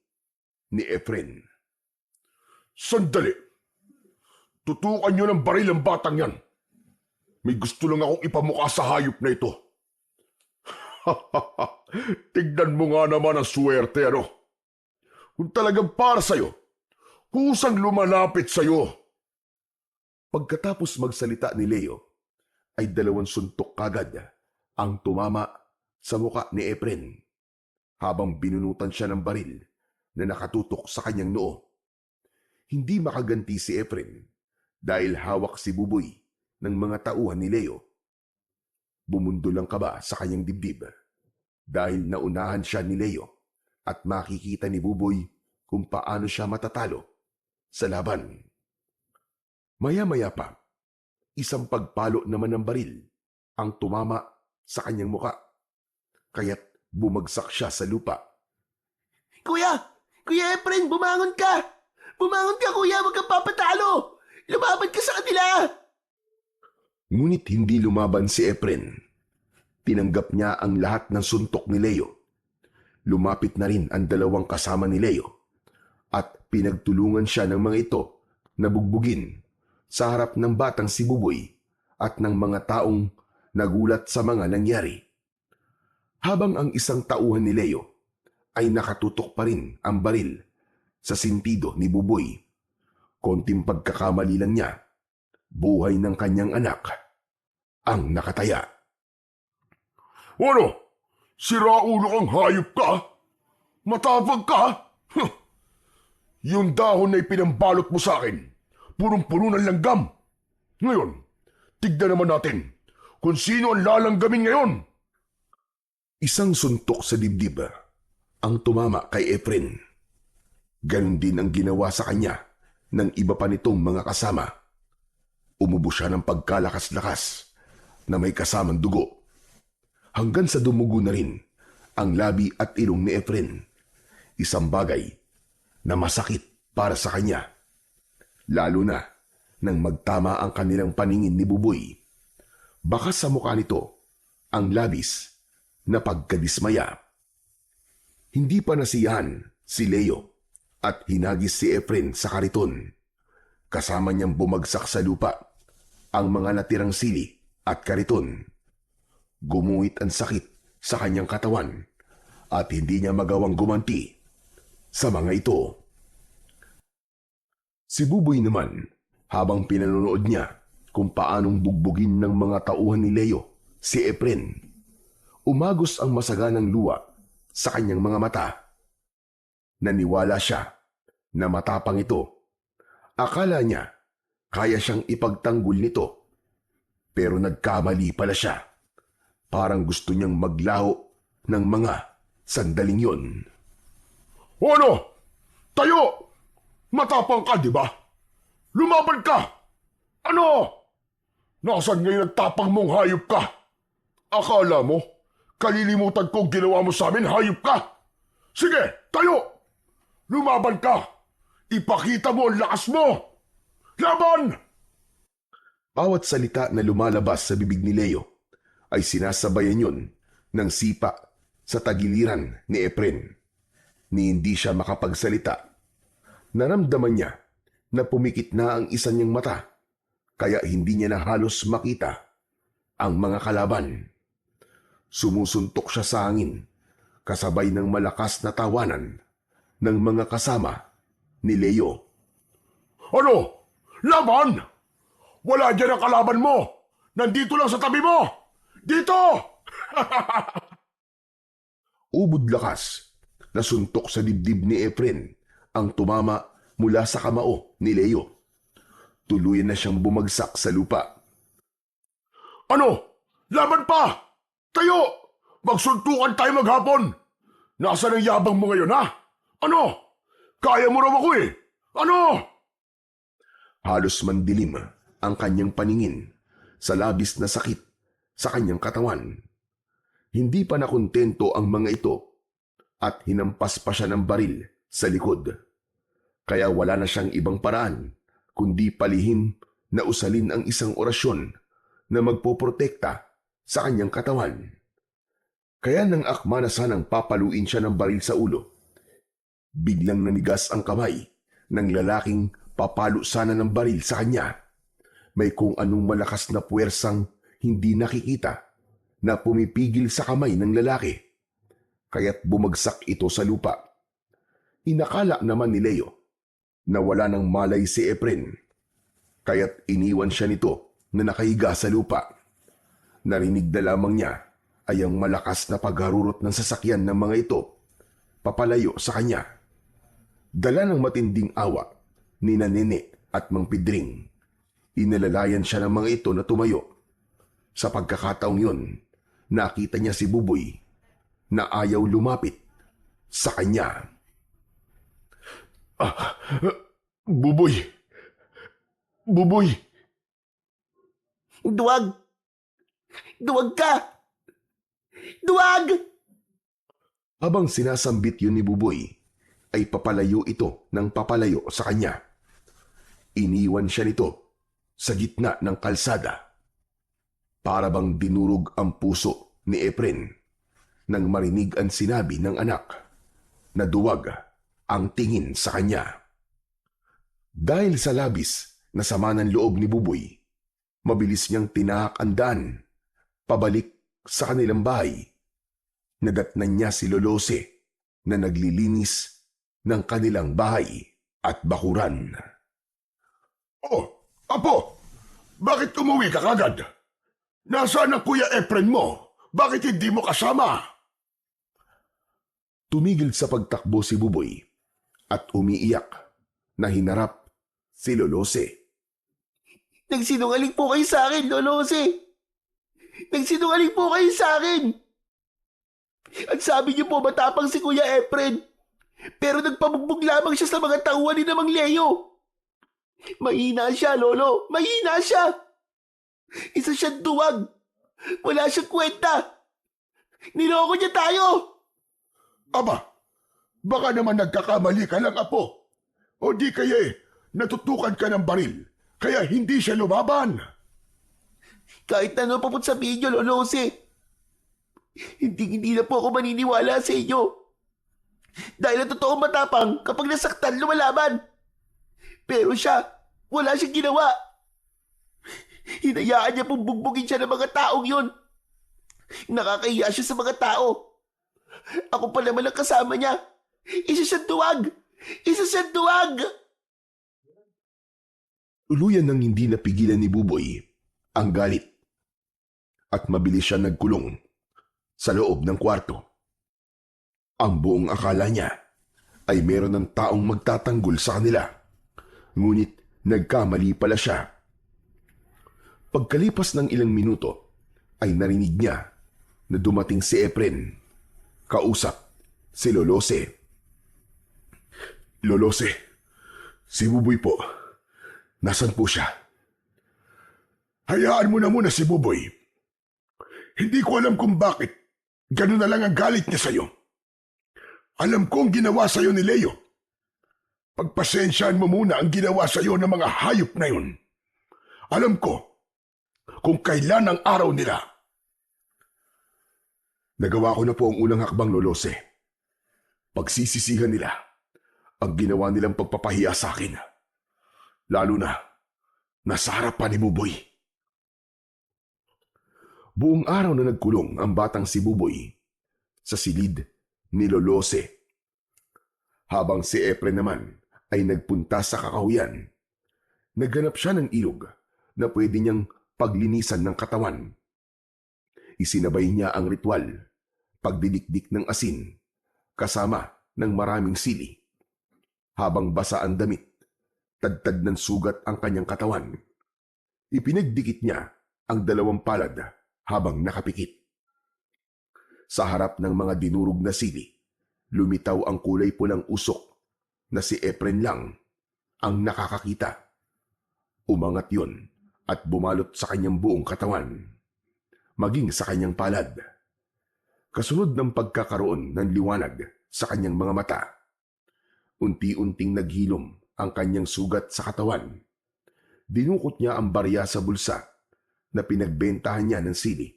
ni Efren. Sandali! Tutukan niyo ng baril ang batang yan. May gusto lang akong ipamukha sa hayop na ito. Tignan mo nga naman ang swerte, ano? Kung talagang para sa'yo, kusang lumalapit sa'yo. Pagkatapos magsalita ni Leo, ay 2 suntok kagad ang tumama sa muka ni Efren, habang binunutan siya ng baril na nakatutok sa kanyang noo. Hindi makaganti si Efren dahil hawak si Buboy ng mga tauhan ni Leo. Bumundol ang kaba sa kanyang dibdib dahil naunahan siya ni Leo at makikita ni Buboy kung paano siya matatalo sa laban. Maya-maya pa, isang pagpalo naman ng baril ang tumama sa kanyang muka, kaya't bumagsak siya sa lupa. Kuya! Kuya Efren, bumangon ka! Bumangon ka, kuya! Huwag kang papatalo! Lumaban ka sa kanila! Ngunit hindi lumaban si Efren. Tinanggap niya ang lahat ng suntok ni Leo. Lumapit na rin ang 2 kasama ni Leo at pinagtulungan siya ng mga ito na bugbugin sa harap ng batang si Buboy at ng mga taong nagulat sa mga nangyari. Habang ang isang tauhan ni Leo ay nakatutok pa rin ang baril sa sintido ni Buboy. Konting pagkakamali lang niya, buhay ng kanyang anak ang nakataya. Ano? Siraulo kang hayop ka? Matapang ka? Huh. Yung dahon na ipinambalot mo sa akin, punong-puno ng langgam. Ngayon, tignan naman natin kung sino ang lalanggamin ngayon. Isang suntok sa dibdib ang tumama kay Efren. Ganon din ang ginawa sa kanya ng iba pa nitong mga kasama. Umubo siya ng pagkalakas-lakas na may kasamang dugo, hanggang sa dumugo na rin ang labi at ilong ni Efren. Isang bagay na masakit para sa kanya, lalo na nang magtama ang kanilang paningin ni Buboy. Baka sa mukha nito ang labis na pagkadismaya. Hindi pa nasiyahan si Leo at hinagis si Efren sa kariton. Kasama niyang bumagsak sa lupa ang mga natirang sili at kariton. Gumuhit ang sakit sa kanyang katawan at hindi niya magawang gumanti sa mga ito. Si Buboy naman, habang pinanonood niya kung paanong bugbugin ng mga tauhan ni Leo si Efren, umagos ang masaganang luha sa kanyang mga mata. Naniwala siya na matapang ito. Akala niya kaya siyang ipagtanggol nito, pero nagkamali pala siya. Parang gusto niyang maglaho ng mga sandaling yon. O ano? Tayo! Matapang ka, di ba? Lumaban ka! Ano? Nasaan ngayon ang tapang mong hayop ka? Akala mo, kalilimutan ko ang ginawa mo sa amin, hayop ka? Sige, tayo! Lumaban ka! Ipakita mo ang lakas mo! Laban! Bawat salita na lumalabas sa bibig ni Leo ay sinasabayan yun ng sipa sa tagiliran ni Efren. Ni hindi siya makapagsalita. Naramdaman niya na pumikit na ang isa niyang mata, kaya hindi niya na halos makita ang mga kalaban. Sumusuntok siya sa hangin, kasabay ng malakas na tawanan ng mga kasama ni Leo. Ano? Laban? Wala dyan ang kalaban mo! Nandito lang sa tabi mo! Dito! Ubod lakas na suntok sa dibdib ni Efren ang tumama mula sa kamao ni Leo. Tuluyan na siyang bumagsak sa lupa. Ano? Laban pa! Tayo! Magsuntukan tayo maghapon! Nasaan ang yabang mo ngayon, ha? Ano? Kaya mo raw ako eh! Ano? Halos mandilim ang kanyang paningin sa labis na sakit sa kanyang katawan. Hindi pa nakontento ang mga ito at hinampas pa siya ng baril sa likod. Kaya wala na siyang ibang paraan kundi palihim na usalin ang isang orasyon na magpoprotekta sa kanyang katawan. Kaya nang akma na sanang papaluin siya ng baril sa ulo, biglang nanigas ang kamay ng lalaking papalo sana ng baril sa kanya. May kung anong malakas na puwersang hindi nakikita na pumipigil sa kamay ng lalaki. Kaya't bumagsak ito sa lupa. Inakala naman ni Leo na wala ng malay si Efren. Kaya't iniwan siya nito na nakahiga sa lupa. Narinig na lamang niya ay ang malakas na pagharurot ng sasakyan ng mga ito papalayo sa kanya. Dala ng matinding awa ni Nene at Mang Pidring, inalalayan siya ng mga ito na tumayo. Sa pagkakataong yun, nakita niya si Buboy na ayaw lumapit sa kanya. Buboy! Buboy! Duwag! Duwag ka! Duwag! Habang sinasambit yun ni Buboy, ay papalayo ito ng papalayo sa kanya. Iniwan siya nito sa gitna ng kalsada. Para bang dinurog ang puso ni Efren nang marinig ang sinabi ng anak na duwag ang tingin sa kanya. Dahil sa labis na sama ng loob ni Buboy, mabilis niyang tinahak ang daan pabalik sa kanilang bahay. Nadatnan niya si Lolose na naglilinis ng kanilang bahay at bakuran. Oh, Apo! Bakit umuwi ka kagad? Nasaan ang Kuya Efren mo? Bakit hindi mo kasama? Tumigil sa pagtakbo si Buboy at umiiyak na hinarap si Lolose. Nagsinungaling po kayo sa akin, Lolose! Nagsinungaling po kayo sa akin! At sabi niyo po matapang si Kuya Efren, pero nagpabugbog lamang siya sa mga tauhan ni Mang Leo. Mahina siya, Lolo. Mahina siya. Isa siyang duwag. Wala siyang kwenta. Niloko niya tayo. Aba, baka naman nagkakamali ka lang, Apo. O di kaya natutukan ka ng baril kaya hindi siya lumaban. Kahit ano pa po sabihin niyo, Lolo Jose, hindi na po ako maniniwala sa inyo. Dahil ang totoong matapang kapag nasaktan, lumalaban. Pero siya, wala siyang ginawa. Hinayaan niya pong bugbugin siya ng mga taong yun. Nakakahiya siya sa mga tao. Ako pa naman ang kasama niya. Isa siyang duwag! Isa siyang duwag! Tuluyan nang hindi napigilan ni Buboy ang galit at mabilis siya nagkulong sa loob ng kwarto. Ang buong akala niya ay meron ng taong magtatanggol sa kanila, ngunit nagkamali pala siya. Pagkalipas ng ilang minuto ay narinig niya na dumating si Efren, kausap si Lolose. Lolose, si Buboy po. Nasaan po siya? Hayaan mo na muna si Buboy. Hindi ko alam kung bakit ganun na lang ang galit niya sa'yo. Alam ko ang ginawa sa'yo ni Leo. Pagpasensyaan mo muna ang ginawa sa'yo ng mga hayop na yun. Alam ko kung kailan ang araw nila. Nagawa ko na po ang unang hakbang, Lolose. Pagsisisihan nila ang ginawa nilang pagpapahiya sa akin. Lalo na nasa harapan ni Buboy. Buong araw na nagkulong ang batang si Buboy sa silid ni Lolose. Habang si Efren naman ay nagpunta sa kakahuyan, naghanap siya ng ilog na pwede niyang paglinisan ng katawan. Isinabay niya ang ritual, pagdidikdik ng asin, kasama ng maraming sili. Habang basa ang damit, tadtad ng sugat ang kanyang katawan. Ipinagdikit niya ang 2 palad habang nakapikit. Sa harap ng mga dinurog na sili, lumitaw ang kulay pulang usok na si Efren lang ang nakakakita. Umangat yon at bumalot sa kanyang buong katawan, maging sa kanyang palad. Kasunod ng pagkakaroon ng liwanag sa kanyang mga mata, unti-unting naghilom ang kanyang sugat sa katawan. Dinukot niya ang barya sa bulsa na pinagbentahan niya ng sili.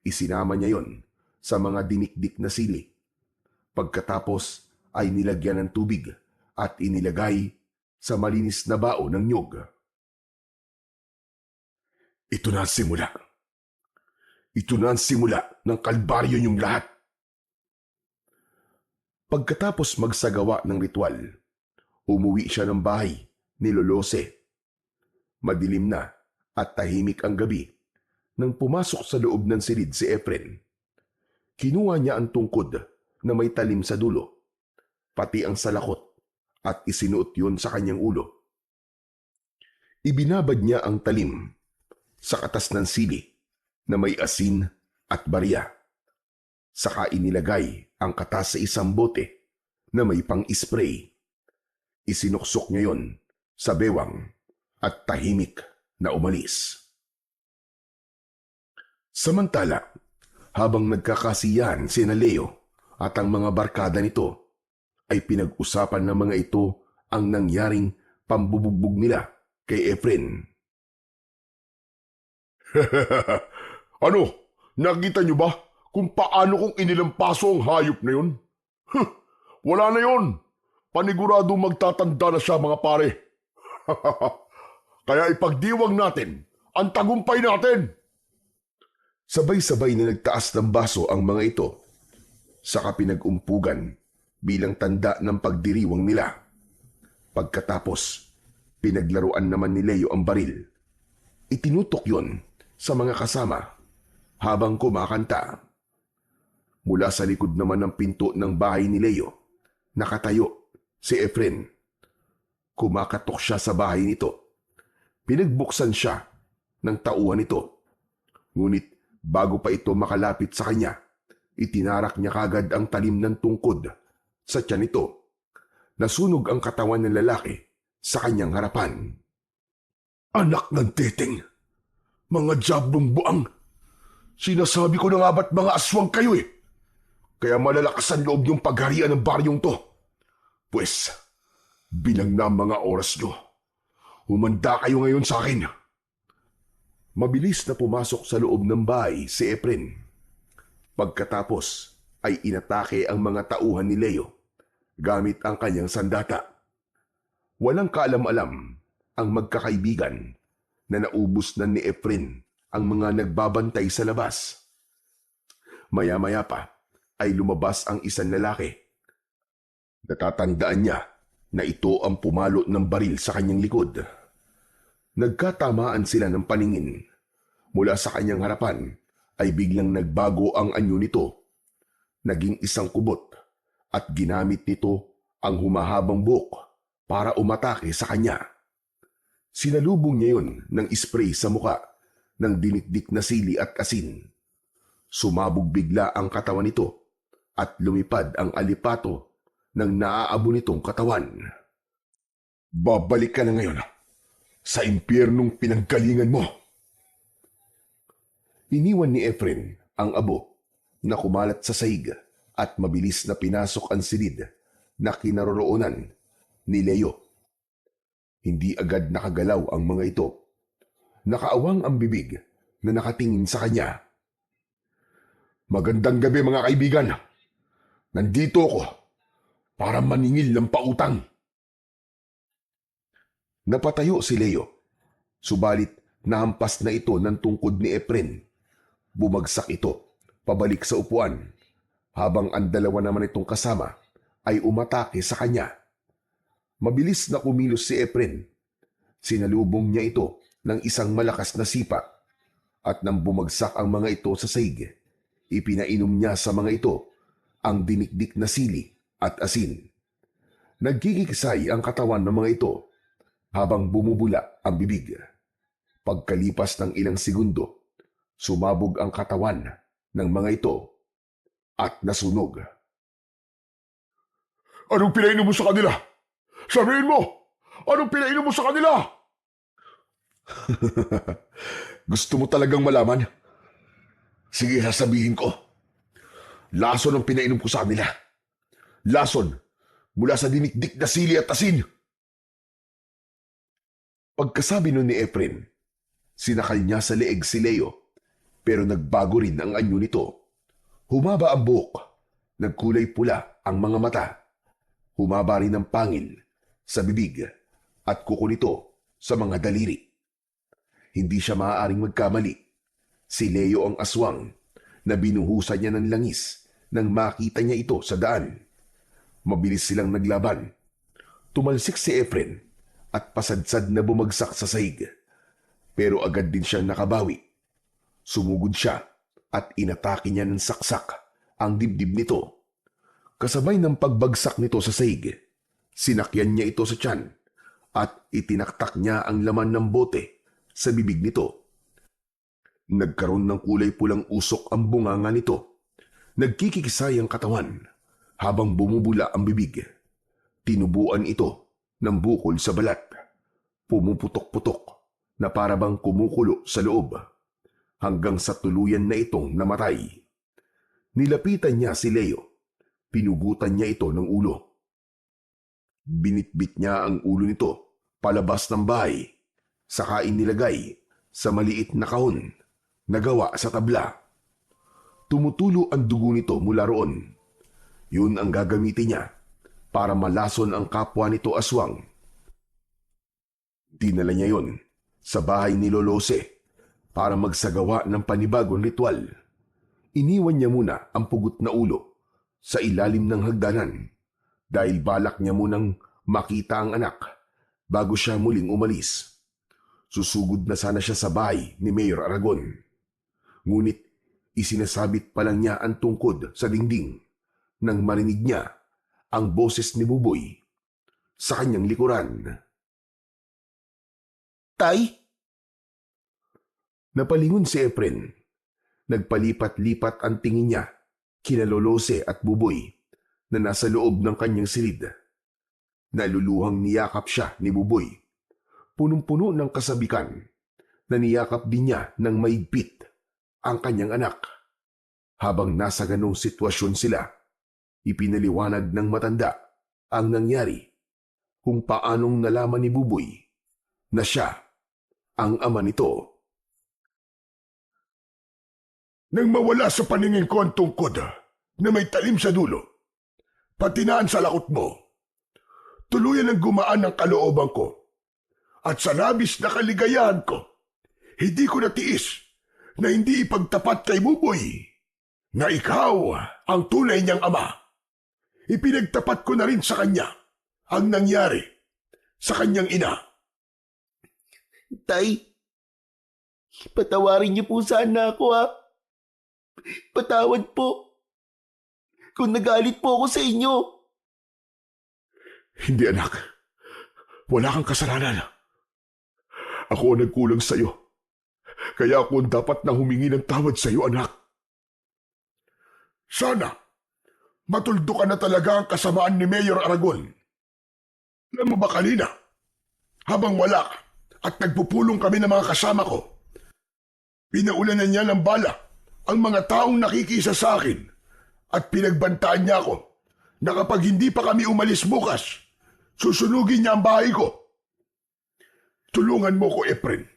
Isinama niya yon sa mga dinikdik na sili. Pagkatapos ay nilagyan ng tubig at inilagay sa malinis na bao ng nyog. Ito na ang simula. Ito na ang simula ng kalbaryo niyong lahat. Pagkatapos magsagawa ng ritual, umuwi siya ng bahay ni Lolose. Madilim na at tahimik ang gabi nang pumasok sa loob ng silid si Efren. Kinuha niya ang tungkod na may talim sa dulo, pati ang salakot, at isinuot yun sa kanyang ulo. Ibinabad niya ang talim sa katas ng sili na may asin at barya. Saka inilagay ang katas sa isang bote na may pang-spray. Isinuksok niya yon sa bewang at tahimik na umalis. Samantala, habang nagkakasiyahan sina Leo at ang mga barkada nito, ay pinag-usapan ng mga ito ang nangyaring pambubugbog nila kay Efren. Ano? Nakita niyo ba kung paano kong inilampaso ang hayop na yun? Wala na yun. Panigurado magtatanda na siya, mga pare. Kaya ipagdiwang natin ang tagumpay natin. Sabay-sabay na nagtaas ng baso ang mga ito, saka pinag-umpugan bilang tanda ng pagdiriwang nila. Pagkatapos, pinaglaruan naman ni Leo ang baril. Itinutok yon sa mga kasama habang kumakanta. Mula sa likod naman ng pinto ng bahay ni Leo, nakatayo si Efren. Kumakatok siya sa bahay nito. Pinagbuksan siya ng tauhan nito. Ngunit bago pa ito makalapit sa kanya, itinarak niya kagad ang talim ng tungkod sa tiyan nito. Nasunog ang katawan ng lalaki sa kanyang harapan. Anak ng teteng, mga diablong buang. Sinasabi ko na nga ba't mga aswang kayo eh. Kaya malalakas ang loob niyong pagharian ng baryong to. Pues, bilang na ang mga oras niyo. Humanda kayo ngayon sa akin. Mabilis na pumasok sa loob ng bahay si Efren. Pagkatapos ay inatake ang mga tauhan ni Leo gamit ang kanyang sandata. Walang kaalam-alam ang magkakaibigan na naubos na ni Efren ang mga nagbabantay sa labas. Maya-maya pa ay lumabas ang isang lalaki. Natatandaan niya na ito ang pumalo ng baril sa kanyang likod. Nagkatamaan sila ng paningin. Mula sa kanyang harapan ay biglang nagbago ang anyo nito. Naging isang kubot at ginamit nito ang humahabang buhok para umatake sa kanya. Sinalubong niya yun ng spray sa muka ng dinikdik na sili at asin. Sumabog bigla ang katawan nito at lumipad ang alipato ng naaabo nitong katawan. Babalik ka na ngayon sa impyernong pinanggalingan mo. Iniwan ni Efren ang abo na kumalat sa sahig at mabilis na pinasok ang silid na kinaroroonan ni Leo. Hindi agad nakagalaw ang mga ito. Nakaawang ang bibig na nakatingin sa kanya. Magandang gabi mga kaibigan. Nandito ako para maningil ng pautang. Napatayo si Leo. Subalit nahampas na ito ng tungkod ni Efren. Bumagsak ito pabalik sa upuan habang ang dalawa naman itong kasama ay umatake sa kanya. Mabilis na kumilos si Efren. Sinalubong niya ito ng isang malakas na sipa at nang bumagsak ang mga ito sa sahig, ipinainom niya sa mga ito ang dinikdik na sili at asin. Nagkikiksay ang katawan ng mga ito habang bumubula ang bibig. Pagkalipas ng ilang segundo, sumabog ang katawan ng mga ito at nasunog. Anong pinainom mo sa kanila? Sabihin mo! Anong pinainom mo sa kanila? Gusto mo talagang malaman? Sige, sasabihin ko. Lason ang pinainom ko sa kanila. Lason mula sa dinikdik na sili at asin. Pagkasabi nun ni Efren, sinakal niya sa leeg si Leo pero nagbago rin ang anyo nito. Humaba ang buhok, nagkulay pula ang mga mata, humaba rin ang pangil sa bibig at kuko nito sa mga daliri. Hindi siya maaaring magkamali. Si Leo ang aswang na binuhusan niya ng langis nang makita niya ito sa daan. Mabilis silang naglaban. Tumalsik si Efren at pasadsad na bumagsak sa sahig. Pero agad din siyang nakabawi. Sumugod siya at inatake niya ng saksak ang dibdib nito. Kasabay ng pagbagsak nito sa sahig, sinakyan niya ito sa tiyan at itinaktak niya ang laman ng bote sa bibig nito. Nagkaroon ng kulay pulang usok ang bunganga nito. Nagkikisay ang katawan habang bumubula ang bibig. Tinubuan ito ng bukol sa balat. Pumuputok-putok na parabang kumukulo sa loob hanggang sa tuluyan na itong namatay. Nilapitan niya si Leo. Pinugutan niya ito ng ulo. Binitbit niya ang ulo nito palabas ng bahay, saka inilagay sa maliit na kahon na gawa sa tabla. Tumutulo ang dugo nito mula roon. Yun ang gagamitin niya para malason ang kapwa nito aswang. Dinala niya yon sa bahay ni Lolose para magsagawa ng panibagong ritual. Iniwan niya muna ang pugot na ulo sa ilalim ng hagdanan dahil balak niya munang makita ang anak bago siya muling umalis. Susugod na sana siya sa bahay ni Mayor Aragon. Ngunit isinasabit pa lang niya ang tungkod sa dingding nang marinig niya ang boses ni Buboy sa kanyang likuran. Tay? Napalingon si Efren. Nagpalipat-lipat ang tingin niya kina Lolose at Buboy na nasa loob ng kanyang silid. Naluluhang niyakap siya ni Buboy. Punong-puno ng kasabikan na niyakap din niya ng maigpit ang kanyang anak. Habang nasa ganong sitwasyon sila, ipinaliwanag ng matanda ang nangyari kung paanong nalaman ni Buboy na siya ang ama nito. Nang mawala sa paningin ko ang tungkod na may talim sa dulo, patinaan sa lakot mo, tuluyan ang gumaan ng kalooban ko. At sa labis na kaligayahan ko, hindi ko natiis na hindi ipagtapat kay Buboy na ikaw ang tunay niyang ama. Ipinagtapat ko na rin sa kanya ang nangyari sa kanyang ina. Tay, patawarin niyo po sana ako ha. Patawad po. Kung nagalit po ako sa inyo. Hindi anak, wala kang kasalanan. Ako ang nagkulang sa iyo. Kaya ako ang dapat na humingi ng tawad sa iyo, anak. Sana, matuldo ka na talaga ang kasamaan ni Mayor Aragon. Alam mo ba kanina, habang wala ka at nagpupulong kami ng mga kasama ko, pinaulanan niya ng bala ang mga taong nakikisa sa akin at pinagbantaan niya ako na kapag hindi pa kami umalis bukas, susunugin niya ang bahay ko. Tulungan mo ko, Efren.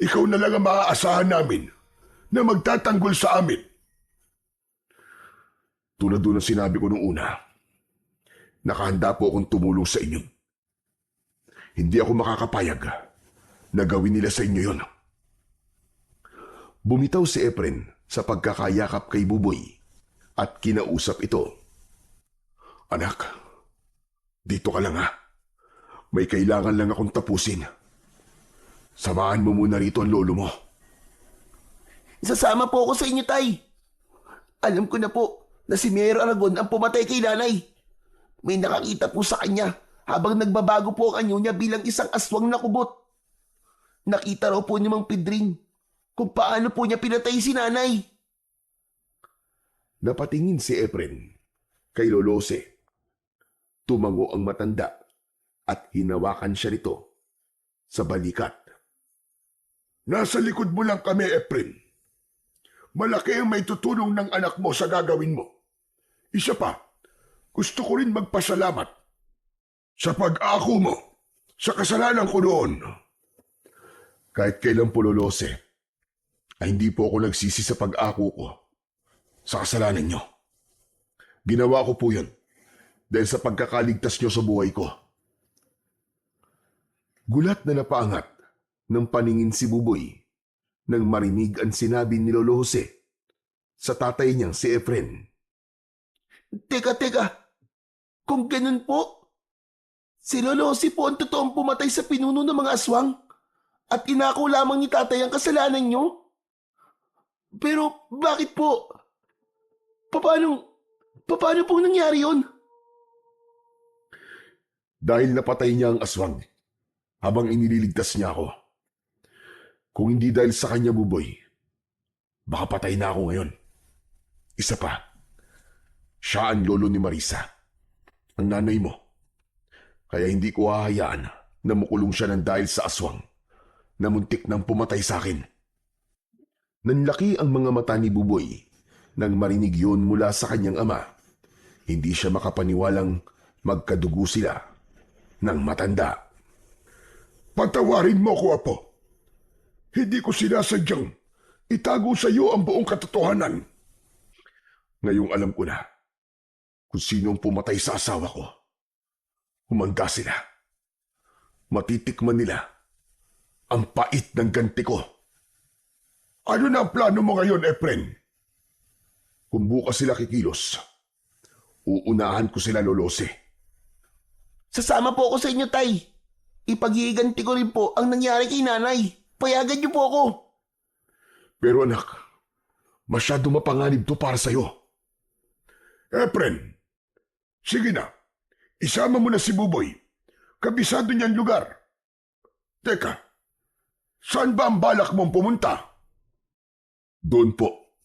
Ikaw na lang ang maaasahan namin na magtatanggol sa amin. Tulad doon ang sinabi ko noong una, nakahanda po akong tumulong sa inyo. Hindi ako makakapayag na gawin nila sa inyo yon. Bumitaw si Efren sa pagkakayakap kay Buboy at kinausap ito. Anak, dito ka lang ha. May kailangan lang akong tapusin. Samahan mo muna rito ang lolo mo. Sasama po ako sa inyo, Tay. Alam ko na po na si Mayor Aragon ang pumatay kay nanay. May nakakita po sa kanya habang nagbabago po ang anyo niya bilang isang aswang na kubot. Nakita raw po ni Mang Pedring kung paano po niya pinatay si nanay. Napatingin si Efren kay Lolose. Tumango ang matanda at hinawakan siya nito sa balikat. Nasa likod mo lang kami, Efren. Malaki ang may tutulong ng anak mo sa gagawin mo. Isa pa, gusto ko rin magpasalamat sa pag-ako mo sa kasalanan ko noon. Kahit kailan po, Lolose, ay hindi po ako nagsisi sa pag-ako ko sa kasalanan nyo. Ginawa ko po yun dahil sa pagkakaligtas nyo sa buhay ko. Gulat na napaangat ng paningin si Buboy nang marinig ang sinabi ni Lolo Jose sa tatay niyang si Efren. Teka. Kung ganun po, si Lolo Jose po ang totoong pumatay sa pinuno ng mga aswang at inako lamang ni tatay ang kasalanan niyo? Pero bakit po? Paano pong nangyari yun? Dahil napatay niya ang aswang habang inililigtas niya ako. Kung hindi dahil sa kanya, Buboy, baka patay na ako ngayon. Isa pa, siya ang lolo ni Marisa, ang nanay mo. Kaya hindi ko hahayaan na makulong siya ng dahil sa aswang na muntik nang pumatay sa akin. Nanlaki ang mga mata ni Buboy nang marinig yun mula sa kanyang ama. Hindi siya makapaniwalang magkadugo sila ng matanda. Patawarin mo ko, Apo. Hindi ko sinasadyang itago sa iyo ang buong katotohanan. Ngayong alam ko na kung sino ang pumatay sa asawa ko. Humanda sila. Matitikman nila ang pait ng ganti ko. Ano na ang plano mo ngayon, Efren? Kung bukas sila kikilos, uunahan ko sila, Lolose. Sasama po ako sa inyo, Tay. Ipaghihiganti ko rin po ang nangyari kay nanay. Payagan niyo po ako. Pero anak, masyado mapanganib to para sa'yo. Efren, sige na. Isama mo na si Buboy. Kabisado niyang lugar. Teka, saan ba ang balak mong pumunta? Doon po,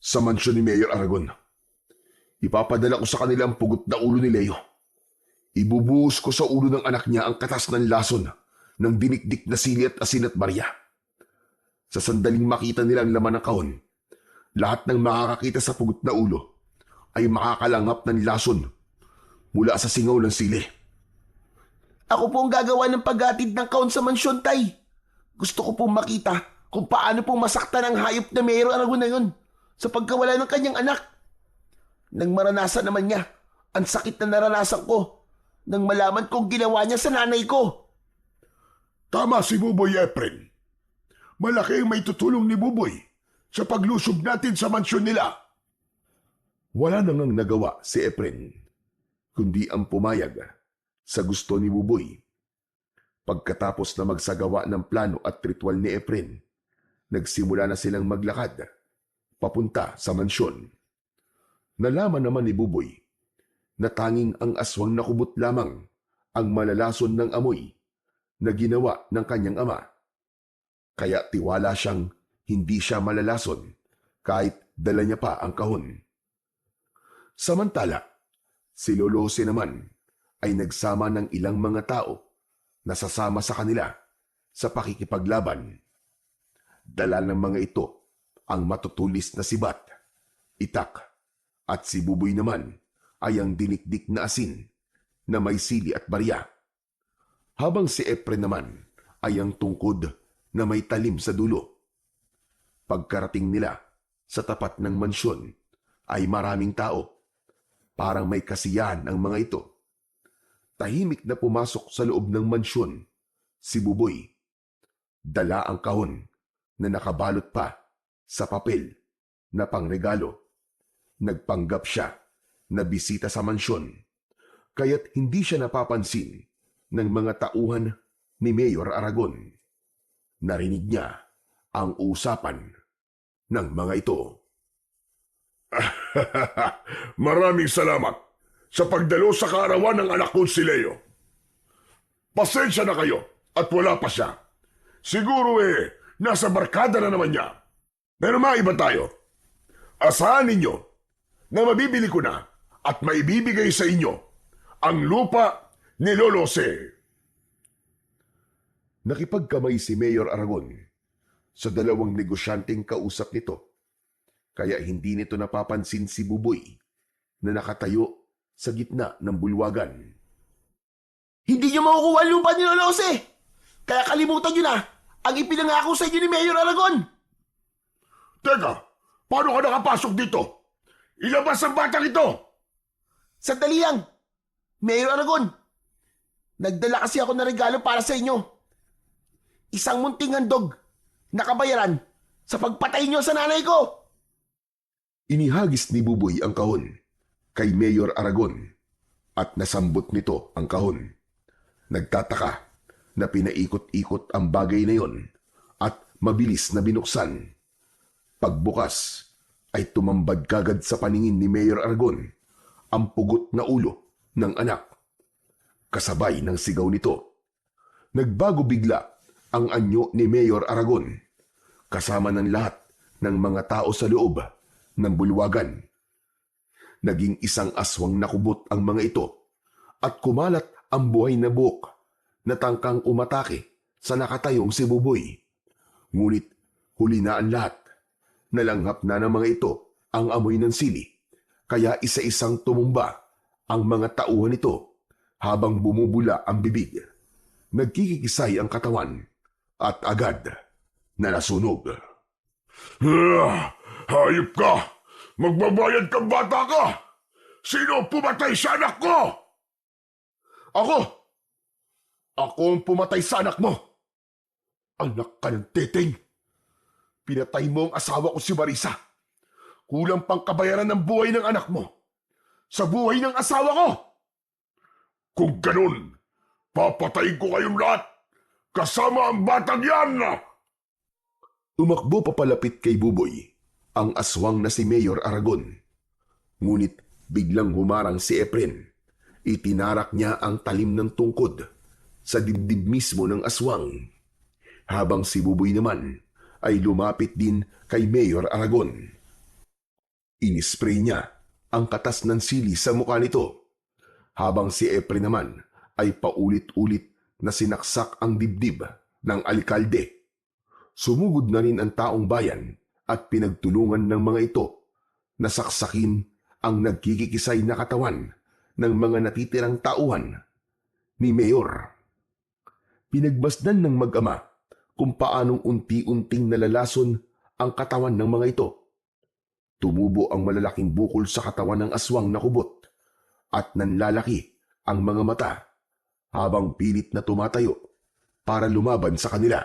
sa mansyon ni Mayor Aragon. Ipapadala ko sa kanila ang pugot na ulo ni Leo. Ibubuhos ko sa ulo ng anak niya ang katas ng lason ng dinikdik na sili at asin at barya. Sa sandaling makita nila ang laman ng kahon, lahat ng makakakita sa pugot na ulo ay makakalangap ng lason mula sa singaw ng sili. Ako po ang gagawa ng paghatid ng kahon sa mansyon, Tay. Gusto ko pong makita kung paano pong masaktan ang hayop na Mayor Aragon na yun sa pagkawala ng kanyang anak. Nang maranasan naman niya ang sakit na naranasan ko nang malaman kong ginawa niya sa nanay ko. Tama si Buboy Efren. Malaki ang may tutulong ni Buboy sa paglusob natin sa mansyon nila. Wala nang nagawa si Efren, kundi ang pumayag sa gusto ni Buboy. Pagkatapos na magsagawa ng plano at ritual ni Efren, nagsimula na silang maglakad papunta sa mansyon. Nalaman naman ni Buboy na tanging ang aswang nakubot lamang ang malalason ng amoy na ginawa ng kanyang ama. Kaya tiwala siyang hindi siya malalason kahit dala niya pa ang kahon. Samantala, si Lolo Jose naman ay nagsama ng ilang mga tao na sasama sa kanila sa pakikipaglaban. Dala ng mga ito ang matutulis na si Bat, Itak, at si Buboy naman ay ang dinikdik na asin na may sili at barya. Habang si Efren naman ay ang tungkod na may talim sa dulo. Pagkarating nila sa tapat ng mansyon ay maraming tao. Parang may kasiyahan ang mga ito. Tahimik na pumasok sa loob ng mansyon si Buboy. Dala ang kahon na nakabalot pa sa papel na pangregalo. Nagpanggap siya na bisita sa mansyon, kaya't hindi siya napapansin ng mga tauhan ni Mayor Aragon. Narinig niya ang usapan ng mga ito. Maraming salamat sa pagdalo sa kaarawan ng anak ko si Leo. Pasensya na kayo at wala pa siya. Siguro nasa barkada na naman niya. Pero maiba tayo. Asahan ninyo na mabibili ko na at maibibigay sa inyo ang lupa ni Lolo Jose. Nakipagkamay si Mayor Aragon sa dalawang negosyanteng kausap nito. Kaya hindi nito napapansin si Buboy na nakatayo sa gitna ng bulwagan. Hindi niyo makukuha ang lupa ni Lolo Jose. Kaya kalimutan niyo na ang ipinangako sa inyo ni Mayor Aragon. Teka, paano ka nakapasok dito? Ilabas ang batang ito! Sandali lang. Mayor Aragon, nagdala kasi ako ng regalo para sa inyo. Isang munting handog na kabayaran sa pagpatay niyo sa nanay ko. Inihagis ni Buboy ang kahon kay Mayor Aragon at nasambot nito ang kahon. Nagtataka na pinaikot-ikot ang bagay na yon at mabilis na binuksan. Pagbukas ay tumambad kagad sa paningin ni Mayor Aragon ang pugot na ulo ng anak. Kasabay ng sigaw nito. Nagbago bigla ang anyo ni Mayor Aragon kasama ng lahat ng mga tao sa loob ng bulwagan. Naging isang aswang nakubot ang mga ito at kumalat ang buhay na buhok na tangkang umatake sa nakatayong si Buboy. Ngunit huli na ang lahat. Nalanghap na ng mga ito ang amoy ng sili, kaya isa-isang tumumba ang mga tauhan nito habang bumubula ang bibig. Nagkikikisay ang katawan at agad na nasunog. Hayop ka! Magbabayad kang bata ka! Sino pumatay sa anak ko? Ako! Ako ang pumatay sa anak mo! Anak ka ng teteng! Pinatay mo ang asawa ko si Marisa. Kulang pang kabayaran ng buhay ng anak mo sa buhay ng asawa ko! Kung ganun, papatayin ko kayong lahat kasama ang batang yan! Tumakbo papalapit kay Buboy ang aswang na si Mayor Aragon. Ngunit biglang humarang si Efren. Itinarak niya ang talim ng tungkod sa dibdib mismo ng aswang. Habang si Buboy naman ay lumapit din kay Mayor Aragon. Inispray niya ang katas ng sili sa mukha nito, habang si Efren naman ay paulit-ulit na sinaksak ang dibdib ng alkalde. Sumugod na rin ang taong bayan at pinagtulungan ng mga ito na saksakin ang nagkikikisay na katawan ng mga natitirang tauhan ni Mayor. Pinagmasdan ng mag-ama kung paanong unti-unting nalalason ang katawan ng mga ito. Tumubo ang malalaking bukol sa katawan ng aswang na kubot at nanlalaki ang mga mata habang pilit na tumatayo para lumaban sa kanila.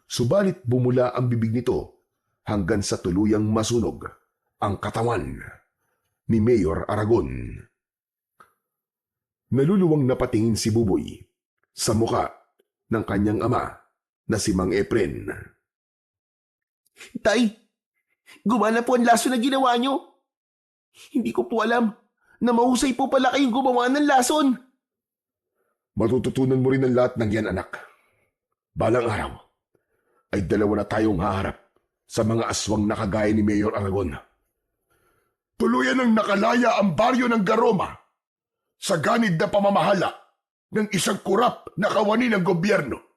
Subalit bumula ang bibig nito hanggang sa tuluyang masunog ang katawan ni Mayor Aragon. Naluluwang napatingin si Buboy sa muka ng kanyang ama na si Mang Efren. Tay, gumana po ang lason na ginawa nyo. Hindi ko po alam na mahusay po pala kayong gumawa ng lason. Matututunan mo rin ang lahat ng yan, anak. Balang araw ay dalawa na tayong haharap sa mga aswang na kagaya ni Mayor Aragon. Tuluyan ng nakalaya ang baryo ng Garoma sa ganid na pamamahala ng isang kurap na kawani ng gobyerno.